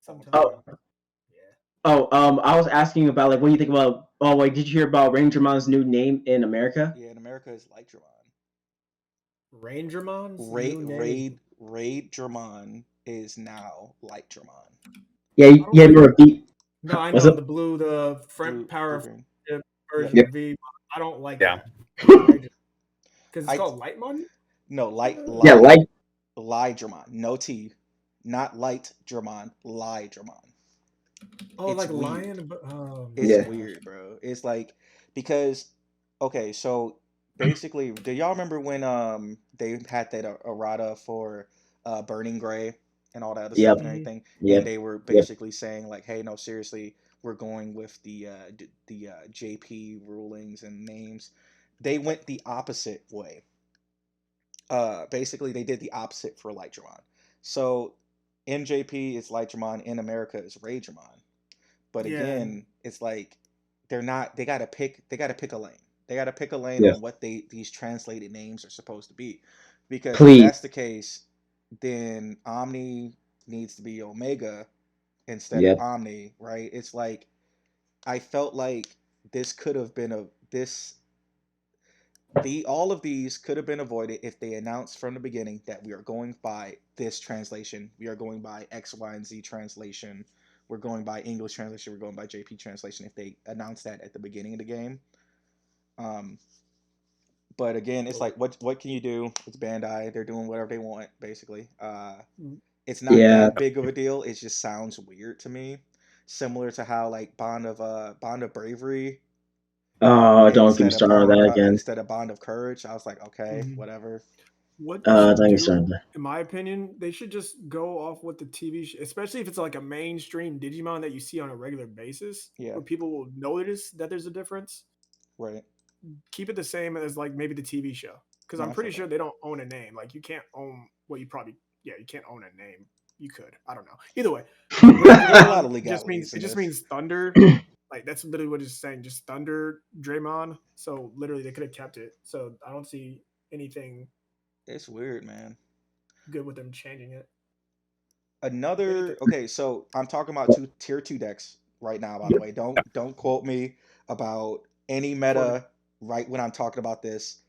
sometimes. Oh, Yeah. I was asking about like what do you think about? Oh, wait, did you hear about Rain Dramon's new name in America? Yeah, in America it's Light Dramon. Rangermon's new name. Raid Dramon is now Light Dramon. Yeah, I don't yeah, like- repeat. No, I What's know up? the blue, the front Blue, power green. version Yep. of V. I don't like Yeah. that. Because it's I- called Lightmon? No, Yeah, Light Dramon. No T. Not Light Dramon. Lie Dramon. Oh, It's like weird. lion. But, It's Yeah. weird, bro. It's like because okay, so basically, do y'all remember when they had that errata for Burning Gray and all that other Yep. stuff and everything, Yep. and they were basically saying like, hey, no, seriously, we're going with the JP rulings and names. They went the opposite way. Basically, they did the opposite for Light Dramon. So in JP is Light Dramon, in America is Ray Dramon. But Yeah. again, it's like they're not. They gotta pick a lane. They gotta pick a lane Yeah. on what these translated names are supposed to be. Because Please. if that's the case, then Omni needs to be Omega instead Yep. of Omni, right? It's like I felt like this could have been all of these could have been avoided if they announced from the beginning that we are going by this translation. We are going by X, Y, and Z translation. We're going by English translation. We're going by JP translation. If they announced that at the beginning of the game, but again, it's like what can you do? It's Bandai. They're doing whatever they want, basically. It's not Yeah. that big of a deal. It just sounds weird to me, similar to how like Bond of Bravery. Oh, don't get me Instead of started on that again. instead of Bond of Courage, I was like, okay, whatever. What they should Don't get me do, started. in my opinion, they should just go off with the TV, especially if it's like a mainstream Digimon that you see on a regular basis, Yeah. where people will notice that there's a difference. Right. Keep it the same as like maybe the TV show, because No, I'm I pretty feel sure they don't own a name. Like you can't own. Well, you can't own a name. You could. I don't know. Either way, There's a lot of it just means legalities in this. means thunder. Like that's literally what it's saying. Just thunder Draymond. So literally they could have kept it. So I don't see anything It's weird, man. good with them changing it. Okay, so I'm talking about tier 2 decks right now, by the way. Don't quote me about any meta right when I'm talking about this.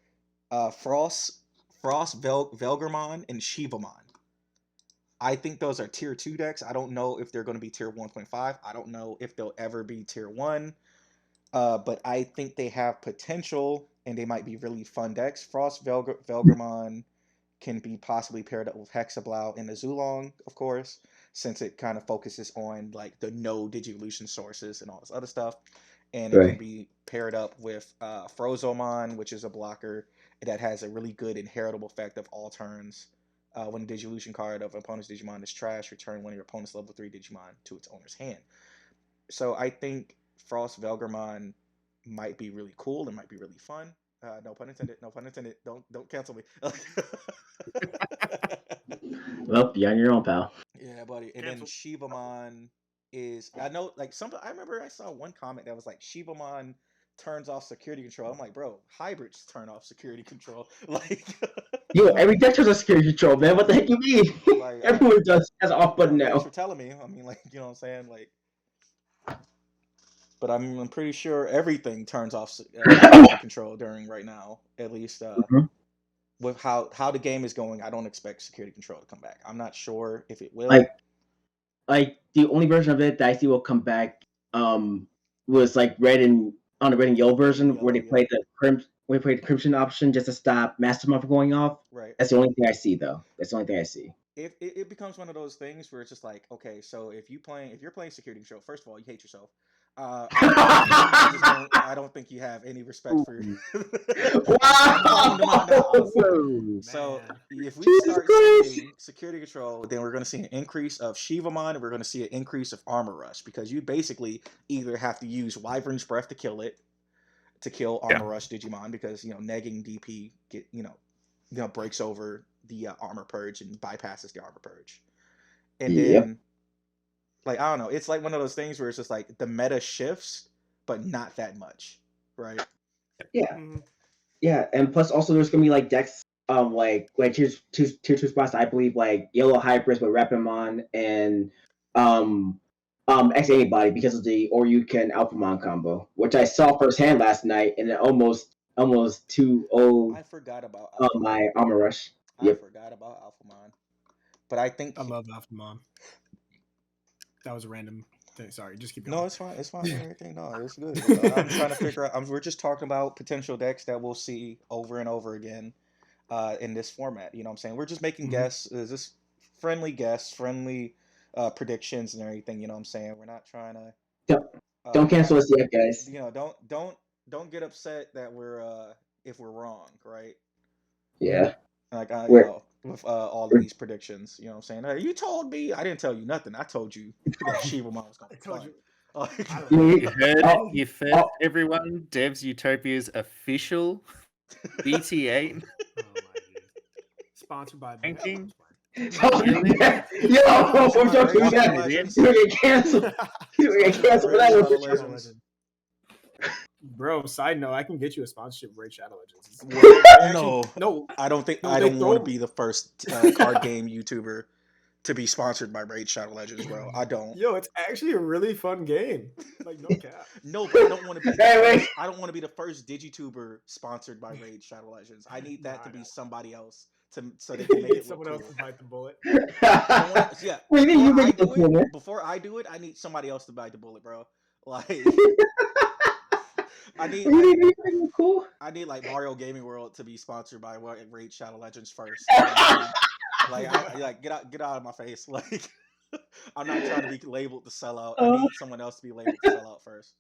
Frost Velgramon and Shivamon. I think those are tier 2 decks. I don't know if they're going to be tier 1.5. I don't know if they'll ever be tier 1. But I think they have potential and they might be really fun decks. Frost Velgramon can be possibly paired up with Hexablow and Azulong, of course, since it kind of focuses on like the no Digivolution sources and all this other stuff. And it can be paired up with Frozomon, which is a blocker that has a really good inheritable effect of all turns. When a Digivolution card of an opponent's Digimon is trash, return one of your opponent's level 3 Digimon to its owner's hand. So I think Frost Velgramon might be really cool and might be really fun. No pun intended. No pun intended. Don't cancel me. Well, you're on your own, pal. Yeah, buddy. And then Shivamon is I know like I remember I saw one comment that was like Shivamon turns off security control. I'm like, bro, hybrids turn off security control. Like Yo, every deck has a security control, man. What the heck you mean? Like, Everyone does has an off button thanks now. for telling me. I mean, like, you know what I'm saying? Like, but I'm pretty sure everything turns off security control during right now. At least with how the game is going, I don't expect security control to come back. I'm not sure if it will. Like the only version of it that I see will come back was like on the red and yellow version where they played the crimson option just to stop Mastermind from going off. Right. That's the only thing I see though. That's the only thing I see. If it becomes one of those things where it's just like, okay, so if you're playing security control, first of all, you hate yourself. I don't think you have any respect for. Wow! So Man. if we Jesus start Christ! seeing security control, then we're going to see an increase of Shivamon, and we're going to see an increase of Armor Rush, because you basically either have to use Wyvern's Breath to kill it, to kill Armor Rush Digimon, because negging DP breaks over the Armor Purge and bypasses the Armor Purge, and then like I don't know, it's like one of those things where it's just like the meta shifts, but not that much, right? Yeah. Mhm. Yeah, and plus also there's gonna be like decks like tier two spots, I believe, like yellow hybrids with Rapamon and X anybody because of the or you can Alphamon combo, which I saw firsthand last night and it almost 2-0 I forgot about Alphamon. my Armor Rush. I forgot about Alphamon, but I think I love Alphamon. That was a random thing. Sorry, just keep going. no, it's fine. It's fine and everything. No, it's good. I'm trying to figure out. We're just talking about potential decks that we'll see over and over again in this format. You know what I'm saying? We're just making guesses, just friendly guess, friendly predictions and everything. You know what I'm saying? We're not trying to. Don't cancel us yet, guys. Don't get upset that we're if we're wrong, right? Yeah. Like We're- with all of these predictions, you know what I'm saying? Hey, you told me. I didn't tell you nothing. I told you that Shivamon was gonna I told fun. you. You heard everyone. DevsUtopia's official BT8 Oh my dude. Sponsored by ranking. Yo, we're gonna cancel. We're gonna cancel for that one. Bro, side note, I can get you a sponsorship of Raid Shadow Legends. No, I don't think No, I they don't want to throw- be the first card game YouTuber to be sponsored by Raid Shadow Legends, bro. I don't. Yo, it's actually a really fun game. Like no cap. No, but I don't want to be. I don't want to be the first DigiTuber sponsored by Raid Shadow Legends. I need that to be somebody else so they can make it someone look else cool. to bite the bullet. Yeah. Before I do it, I need somebody else to bite the bullet, bro. Like. I need like Mario Gaming World to be sponsored by Raid Shadow Legends first. You know what I mean? Like get out of my face. Like I'm not trying to be labeled to sell out. I need someone else to be labeled to sell out first.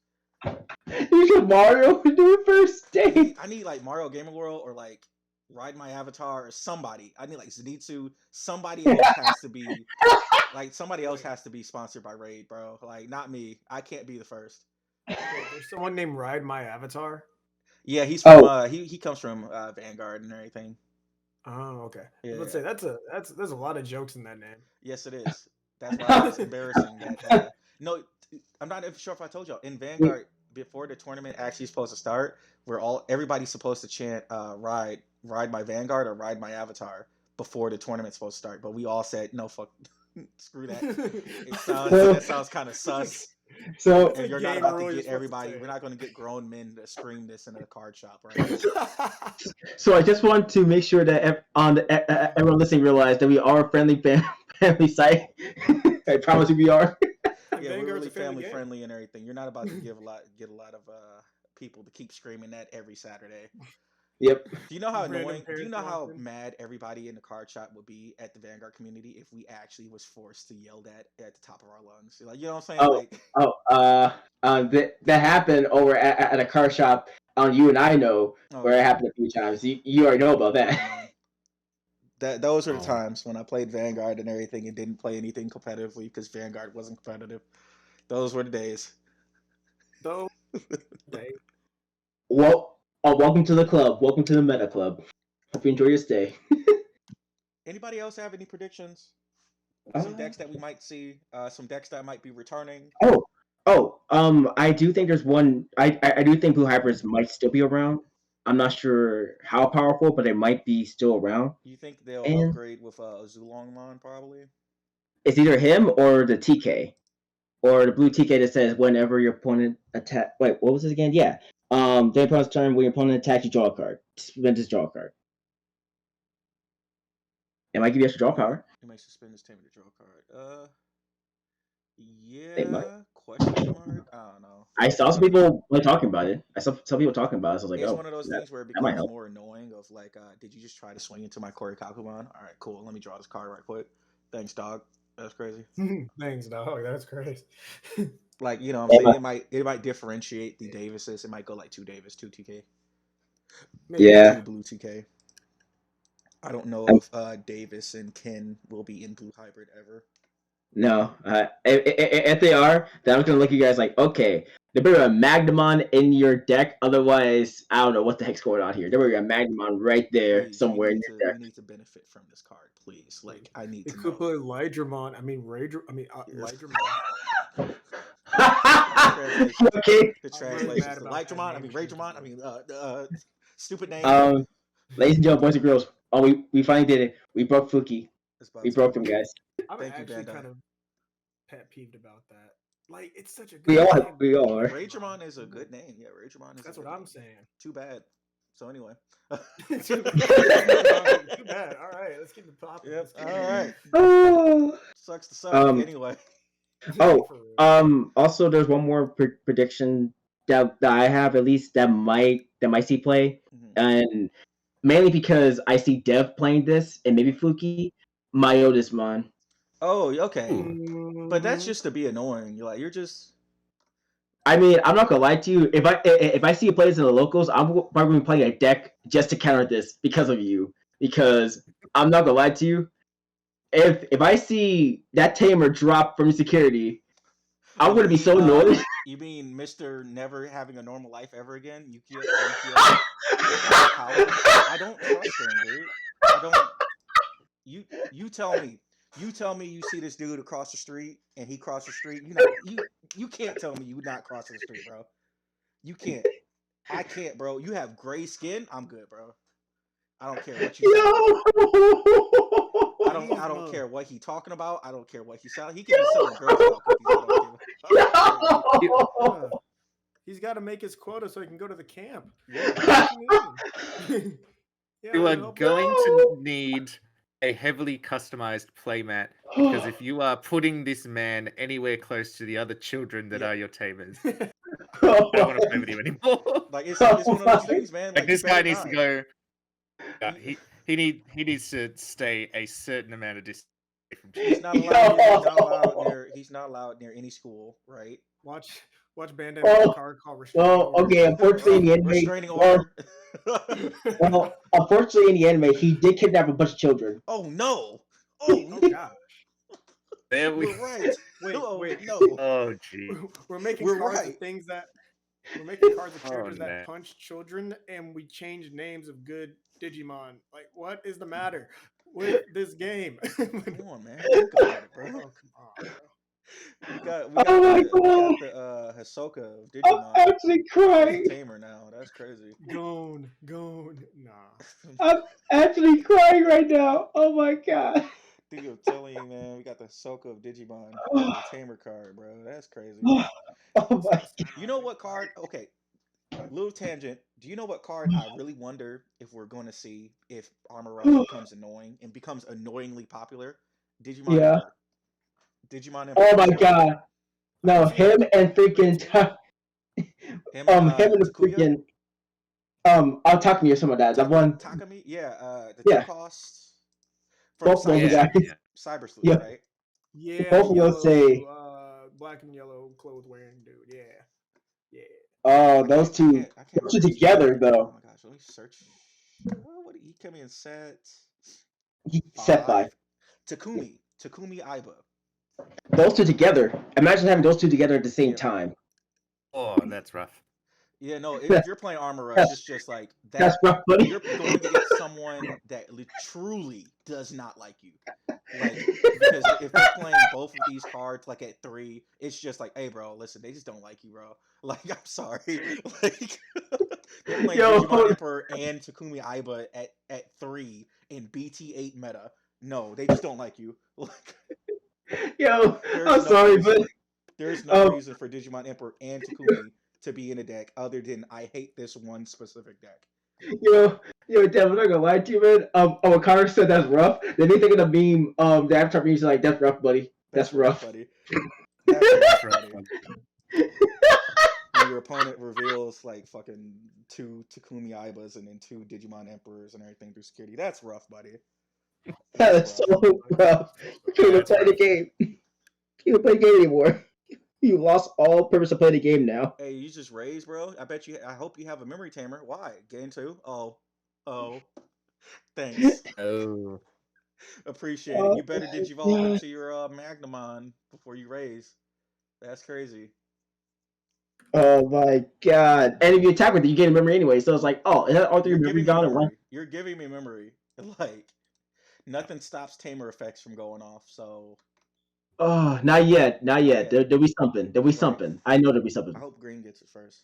You should Mario do it first. I need like Mario Gaming World or like Ride My Avatar or somebody. I need like Zenitsu. Somebody else has to be sponsored by Raid, bro. Like not me. I can't be the first. Wait, there's someone named Ride My Avatar. Yeah, he's from he comes from Vanguard and everything. Oh, okay. Yeah, Let's say there's a lot of jokes in that name. Yes, it is. That's why it's embarrassing that no, I'm not even sure if I told y'all in Vanguard before the tournament actually is supposed to start. Everybody's supposed to chant ride my Vanguard or ride my Avatar before the tournament's supposed to start, but we all said no, fuck, screw that. That sounds kind of sus. So and you're not about to get everybody. We're not going to get grown men to scream this in a card shop, right? So I just want to make sure that everyone listening realize that we are a friendly family site. I promise you we are. Yeah, we're really family friendly and everything. You're not about to get a lot of people to keep screaming that every Saturday. Yep. Do you know how annoying? Do you know how mad everybody in the card shop would be at the Vanguard community if we actually was forced to yell that at the top of our lungs? Like, you know what I'm saying? That happened over at a car shop. You and I know where it happened a few times. You already know about that. Those were the times when I played Vanguard and everything and didn't play anything competitively because Vanguard wasn't competitive. Those were the days. Well, welcome to the club. Welcome to the Meta Club. Hope you enjoy your stay. Anybody else have any predictions? Some decks that we might see. Some decks that might be returning. I do think there's one. I do think Blue Hybrids might still be around. I'm not sure how powerful, but they might be still around. You think they'll upgrade with Zulongmon probably? It's either him or the TK. Or the blue TK that says whenever your opponent attack. Wait, what was this again? Yeah. The opponent's turn, when your opponent attacks, you draw a card. Spend this draw a card. It might give you extra draw power. It might suspend this Tamer to draw a card. Yeah. Question mark. I don't know. I saw some people talking about it. I saw some people talking about it. So I was like, it's one of those things where it becomes more annoying. Of like, did you just try to swing into my Korikakumon? All right, cool. Let me draw this card right quick. Thanks, dog. That's crazy. Thanks, dog. That's crazy. Like, you know what I'm saying? It might differentiate the Davises. It might go like 2 Davis, 2 TK, Maybe. Yeah. 2 blue TK. I don't know Um, if Davis and Ken will be in blue hybrid ever. No. If they are, then I'm gonna look at you guys like, okay, there better be a Magnamon in your deck. Otherwise, I don't know what the heck's going on here. There better be a Magnamon right there Please, somewhere in your we deck. need to benefit from this card, please. Like, I need It to could know. put Lydramon. I mean, Yes. Lydramon. Okay. The I'm really translations. mad The about that Lightramon, I name mean change, Raydramon, I bro. mean stupid name. Ladies and gentlemen, boys and girls, we finally did it. We broke Fuki. It's about We broke him, time. guys. I'm Thank you, actually Bandai. kind of pet peeved about that. Like, it's such a good We all name. are. Raydramon is a good name. Yeah, Raydramon is That's a what good I'm name. saying. Too bad. So anyway. Too bad. Too bad. All right, let's keep it popping. Yep. Let's keep All it right. Oh. Sucks to suck. Anyway. Oh, For real. also, there's one more prediction that I have, at least that might see play, Mhm. and mainly because I see Dev playing this and maybe Fluky, Myodismon. Oh, okay. Ooh. But that's just to be annoying. You're just. I mean, I'm not gonna lie to you. If I see you play this in the locals, I'm probably playing a deck just to counter this because of you. Because I'm not gonna lie to you. If I see that Tamer drop from security, I'm gonna be so annoyed. You mean Mr. Never having a normal life ever again? Yukio Furukawa? I don't trust him, dude. I don't. You tell me. You tell me you see this dude across the street and he crossed the street. You can't tell me you not crossing the street, bro. You can't. I can't, bro. You have gray skin. I'm good, bro. I don't care what you say. I don't care what he talking about. I don't care what he selling. He could be selling Girl Scout cookies. I don't care. Yeah. He's got to make his quota so he can go to the camp. Yeah. What you mean? Yeah, You are help going out. to need a heavily customized playmat because if you are putting this man anywhere close to the other children that Yeah. are your tamers, I don't want to play with you anymore. Like it's one of those things, man. Like this you guy better needs to not. go. He needs to stay a certain amount of distance from He's children. not allowed he's not allowed near any school, right? Watch Bandai make a card called Restraining Well, Order. okay. Unfortunately, in the anime, Restraining order. unfortunately, in the anime, he did kidnap a bunch of children. Oh no! Oh gosh. There we. We're right. Wait. No. Oh gee. We're making We're cards right. of things that we're making cards of Oh, characters no. that punch children, and we change names of good Digimon. Like, what is the matter with this game? Come on, man. Think about it, bro. Oh, come on, bro. We got God. the Hisoka of I'm Digimon actually crying. Tamer now. That's crazy. Gone. Nah. I'm actually crying right now. Oh my god. Dude, I'm telling you, man, we got the Hisoka of Digimon, the Tamer card, bro. That's crazy. Oh my. You know what card? Okay, little tangent. Do you know what card I really wonder if we're going to see if Armor Rush becomes annoying and becomes annoyingly popular? Digimon Yeah. Emperor. Digimon Emperor. Oh my god. No, him and freaking Him him and the Takuya? freaking I'll talk to you some of that. That one. Takami? Yeah, the Yeah. two costs from Both those Cyber guys. Sleuth. Cyber Sleuth, Yeah. right? Yeah, Both of yellow, those say. black and yellow clothes wearing dude. Yeah. Oh, those two. I can't Those two remember his together name. though. Oh my gosh, let me search. What did he come in set Set by 5? Takumi Aiba. those two together. Imagine having those two together at the same Yeah. time. Oh, that's rough. Yeah, no, if you're playing Armor Rush, That's- it's just like that. That's rough, buddy. You're going to get someone that truly does not like you. Like, because if they're playing both of these cards like at 3, it's just like, hey, bro, listen, they just don't like you, bro. Like, I'm sorry. Like, they're playing Digimon Emperor and Takumi Aiba at 3 in BT8 meta. No, they just don't like you. Like, Yo, there's I'm no sorry, reason. but There's no reason for Digimon Emperor and Takumi to be in a deck other than I hate this one specific deck. yo, Dev, I'm not gonna lie to you, man. A car said that's rough. Then they think of the meme, the avatar meme is like, that's rough, buddy. That's rough. buddy. That's rough, buddy. When your opponent reveals like fucking 2 Takumi Aibas and then 2 Digimon Emperors and everything through security. That's rough, buddy. That is so rough. You can't even play the game. You can't even play the game anymore. You lost all purpose to play the game now. Hey, you just raised, bro. I bet you. I hope you have a memory tamer. Why? Game 2? Oh. Thanks. Oh, Appreciate it. Oh You better my digivolve god. into your Magnamon before you raise. That's crazy. Oh my god. And if you attack with it, you get a memory anyway. So it's like, oh, is that all 3 You're memory giving me gone at once? memory. You're giving me memory. Like nothing stops tamer effects from going off. So Oh, not yet. Not not yet. yet, There'll be something. There'll be right? something. I know there'll be I something. hope green gets it first.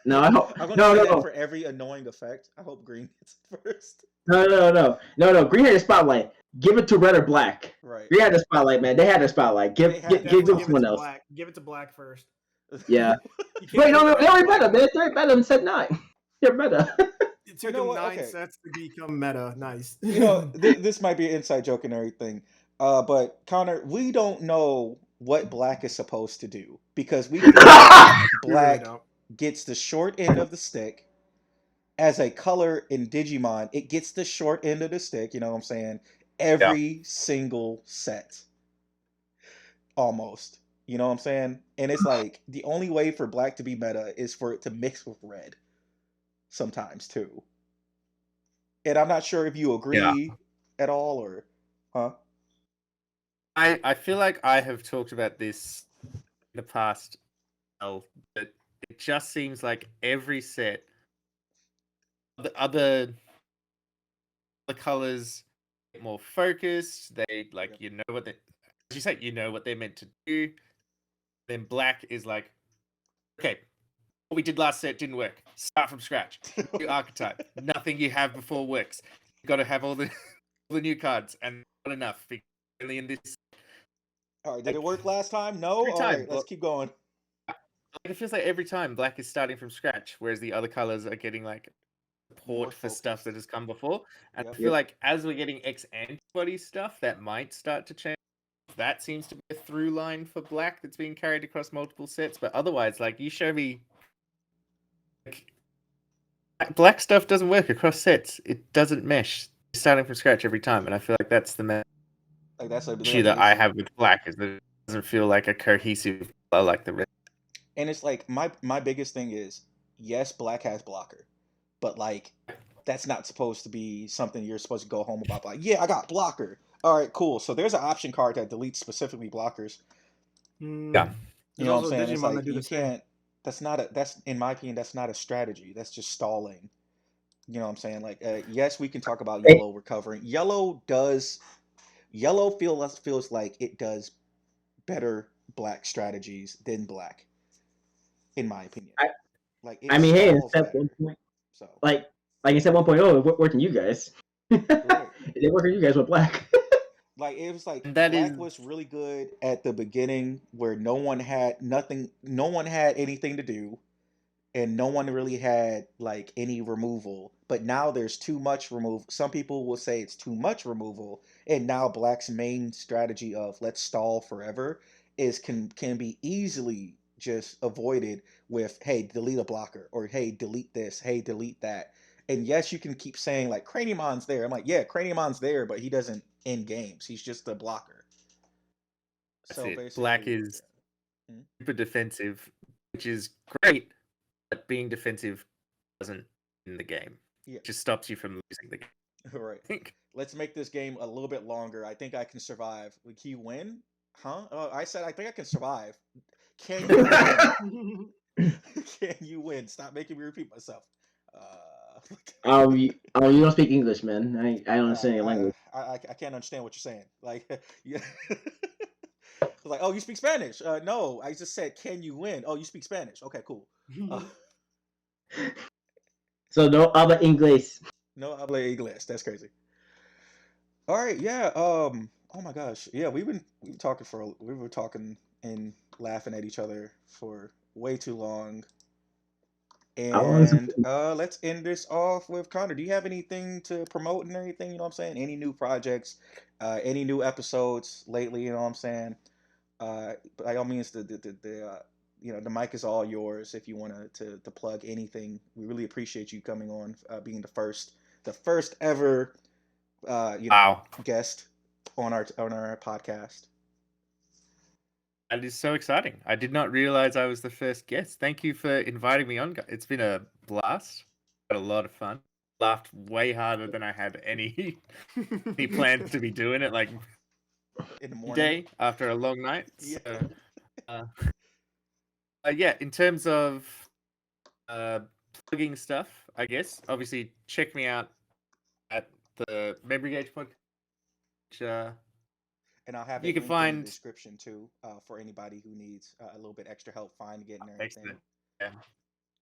No, I hope. I'm gonna No, say no, that no. for every annoying effect. I hope green gets it first. No, no, no, no. No, no. Green had the spotlight. Give it to red or black. Right. Green had the spotlight, man. They had the spotlight. They had Give the it Definitely to give it someone to else. black. Give it to black first. Yeah. You can't Wait, no, go no, back they to already black. meta. They're meta in set 9. They're meta. It took know them what? 9 Okay. sets to become meta. Nice. This might be an inside joke and everything. But Connor, we don't know what black is supposed to do because we feel like We really black don't. gets the short end of the stick. As a color in Digimon, it gets the short end of the stick, you know what I'm saying? yeah. Every single set. Almost. You know what I'm saying? And it's like the only way for black to be meta is for it to mix with red sometimes too. And I'm not sure if you Yeah. agree at all or huh? I feel like I have talked about this in the past, but it just seems like every set, the other colors get more focused. They like Yep. you know what they, as you say, you know what they're meant to do. Then black is like, okay, what we did last set didn't work. Start from scratch. New archetype. Nothing you have before works. You got to have all the all the new cards, and not enough. Because only in this, All right, did like, it work last time? No? every All time. right, let's keep going. Like, it feels like every time black is starting from scratch, whereas the other colors are getting like More support for stuff that focused. has come before. And I Yep. feel like as we're getting X antibody stuff, that might start to change. That seems to be a through line for black that's being carried across multiple sets. But otherwise, like you show me, like, black stuff doesn't work across sets. It doesn't mesh. Starting from scratch every time, and I feel like that's the Like that's a issue that that I means have with black is that it doesn't feel like a cohesive color like the rest. and it's like my biggest thing is yes, black has blocker, but like that's not supposed to be something you're supposed to go home about. Like, yeah, I got blocker. All right, cool. So there's an option card that deletes specifically blockers. Yeah. You There's know what I'm also saying? It's Digimon that like do you the same. can't. That's in my opinion. That's not a strategy. That's just stalling. You know what I'm saying? Like, yes, we can talk about Hey, yellow recovering. Yellow feels like it does better black strategies than black, in my opinion. I, Like it I mean, hey, stalls it's at one better. point, So like I said, 1.0, it worked in you guys. right. It didn't work for you guys with black. Like it was like And that is black was really good at the beginning where no one had nothing, no one had anything to do, and no one really had like any removal. But now there's too much removal. Some people will say it's too much removal, and now black's main strategy of let's stall forever is can be easily just avoided with hey delete a blocker or hey delete this, hey delete that. And yes, you can keep saying like Craniomon's there. I'm like, yeah, Craniomon's there, but he doesn't end games. He's just a blocker. that's So it. Black basically, is yeah. Mhm. super defensive, which is great, but being defensive doesn't in the game. Yeah, It just stops you from losing the game. all right. I think. Let's make this game a little bit longer. I think I can survive. Can you win? Huh? I said I think I can survive. Can you win? Can you win? Stop making me repeat myself. You don't speak English, man. I don't understand your language. I can't understand what you're saying. Like, yeah. I was like, oh, you speak Spanish? No, I just said, can you win? Oh, you speak Spanish? Okay, cool. So no other English. No habla inglés. That's crazy. All right, yeah. Oh my gosh, yeah. We were talking we were talking and laughing at each other for way too long. How long is it? And let's end this off with Connor. Do you have anything to promote and everything? You know what I'm saying? Any new projects? Any new episodes lately? You know what I'm saying? By all means, the mic is all yours if you want to plug anything. We really appreciate you coming on, being the first ever Wow. guest on our podcast. That is so exciting. I did not realize I was the first guest. Thank you for inviting me on. It's been a blast. Had a lot of fun. Laughed way harder than I had any plans to be doing it, like In the morning. day after a long night. Yeah. So, yeah, in terms of plugging stuff, I guess, obviously check me out at the Memory Gauge podcast. And I'll have You it can linked in the find description too, for anybody who needs a little bit extra help finding it and everything. excellent. Yeah.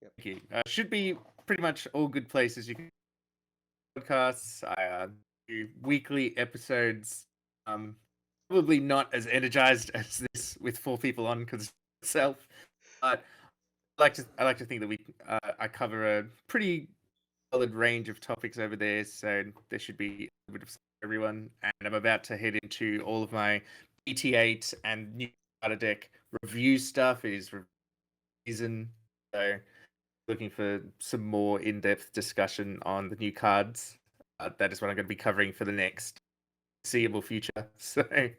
Yep. Thank you. Should be pretty much all good places you can podcasts. I do weekly episodes. Probably not as energized as this with 4 people on because itself, but I like to think that I cover a pretty solid range of topics over there, so there should be a bit of everyone. And I'm about to head into all of my BT8 and new starter deck review stuff. It is season, so looking for some more in-depth discussion on the new cards. That is what I'm going to be covering for the next seeable future. So And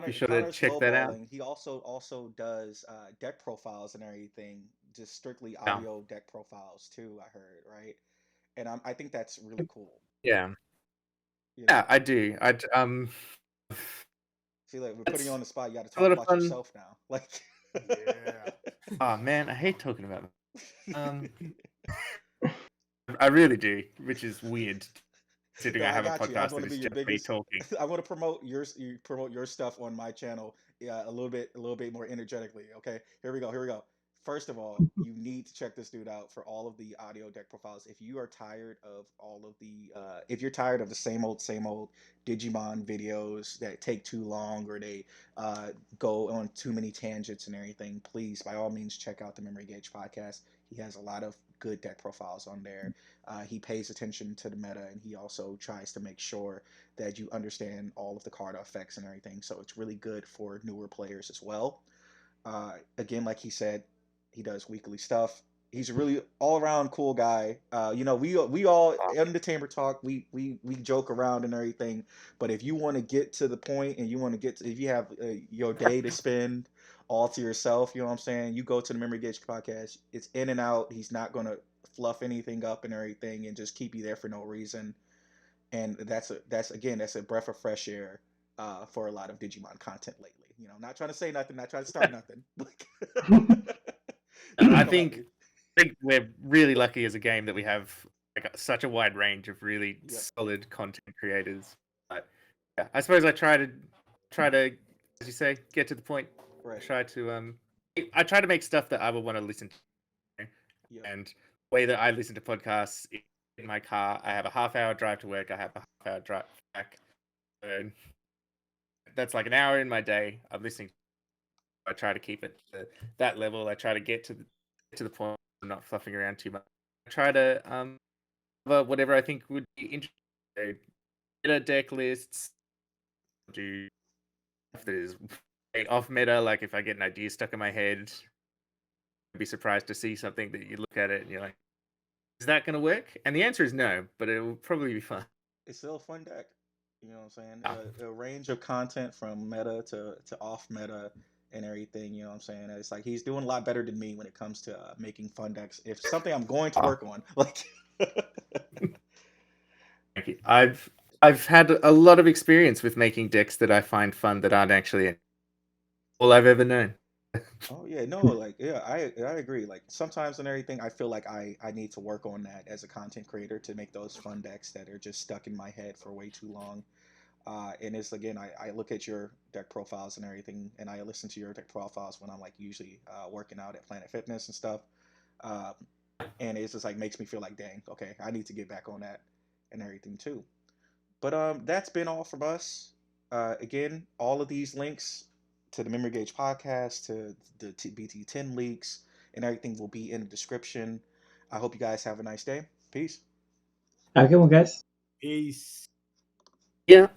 be sure to Connor's check that out. lowballing. He also does deck profiles and everything, just strictly Yeah. audio deck profiles too. I heard, right? And I think that's really cool. Yeah, You yeah, know? I do. See, like we're putting you on the spot. You got to a lot talk of about fun. yourself now. Like, Yeah. Oh man, I hate talking about them. I really do, which is weird. Considering No, I I have a got you. I podcast want that to is be your just me biggest. talking. I want to promote your stuff on my channel. Yeah, a little bit more energetically. Okay, here we go. First of all, you need to check this dude out for all of the audio deck profiles. If you are tired of all of the, if you're tired of the same old Digimon videos that take too long or they go on too many tangents and everything, please, by all means, check out the Memory Gauge podcast. He has a lot of good deck profiles on there. He pays attention to the meta, and he also tries to make sure that you understand all of the card effects and everything. So it's really good for newer players as well. Again, like he said, he does weekly stuff. He's a really all around cool guy. We all in the Tamer Talk, we joke around and everything. But if you want to get to the point and you want to if you have your day to spend all to yourself, you know what I'm saying? You go to the Memory Gauge podcast. It's in and out. He's not gonna fluff anything up and everything and just keep you there for no reason. And that's a breath of fresh air for a lot of Digimon content lately. Not trying to say nothing, not trying to start nothing. I think we're really lucky as a game that we have such a wide range of really solid content creators. But yeah, I suppose I try to, as you say, get to the point. Right. I try to make stuff that I will want to listen to. Yep. And the way that I listen to podcasts in my car, I have a half-hour drive to work. I have a half-hour drive back. And that's like an hour in my day. I'm listening. I try to keep it to that level. I try to get to the point. I'm not fluffing around too much. I try to cover whatever I think would be interesting. Meta deck lists. Do if there's off meta, like if I get an idea stuck in my head, I'd be surprised to see something that you look at it and you're like, is that going to work? And the answer is no, but it will probably be fun. It's still a fun deck. You know what I'm saying? A range of content from meta to off meta and everything. You know what I'm saying? It's like he's doing a lot better than me when it comes to making fun decks. If something I'm going to work on, like. Thank you. I've had a lot of experience with making decks that I find fun that aren't actually all I've ever known. Oh yeah, no, like I agree. Like sometimes and everything, I feel like I need to work on that as a content creator to make those fun decks that are just stuck in my head for way too long. And it's again, I look at your deck profiles and everything, and I listen to your deck profiles when I'm like usually working out at Planet Fitness and stuff. And it's just like makes me feel like, dang, okay, I need to get back on that and everything too. But that's been all from us. Again, all of these links to the Memory Gauge podcast, to the BT10 leaks, and everything will be in the description. I hope you guys have a nice day. Peace. Have a good one, guys. Peace. Yeah.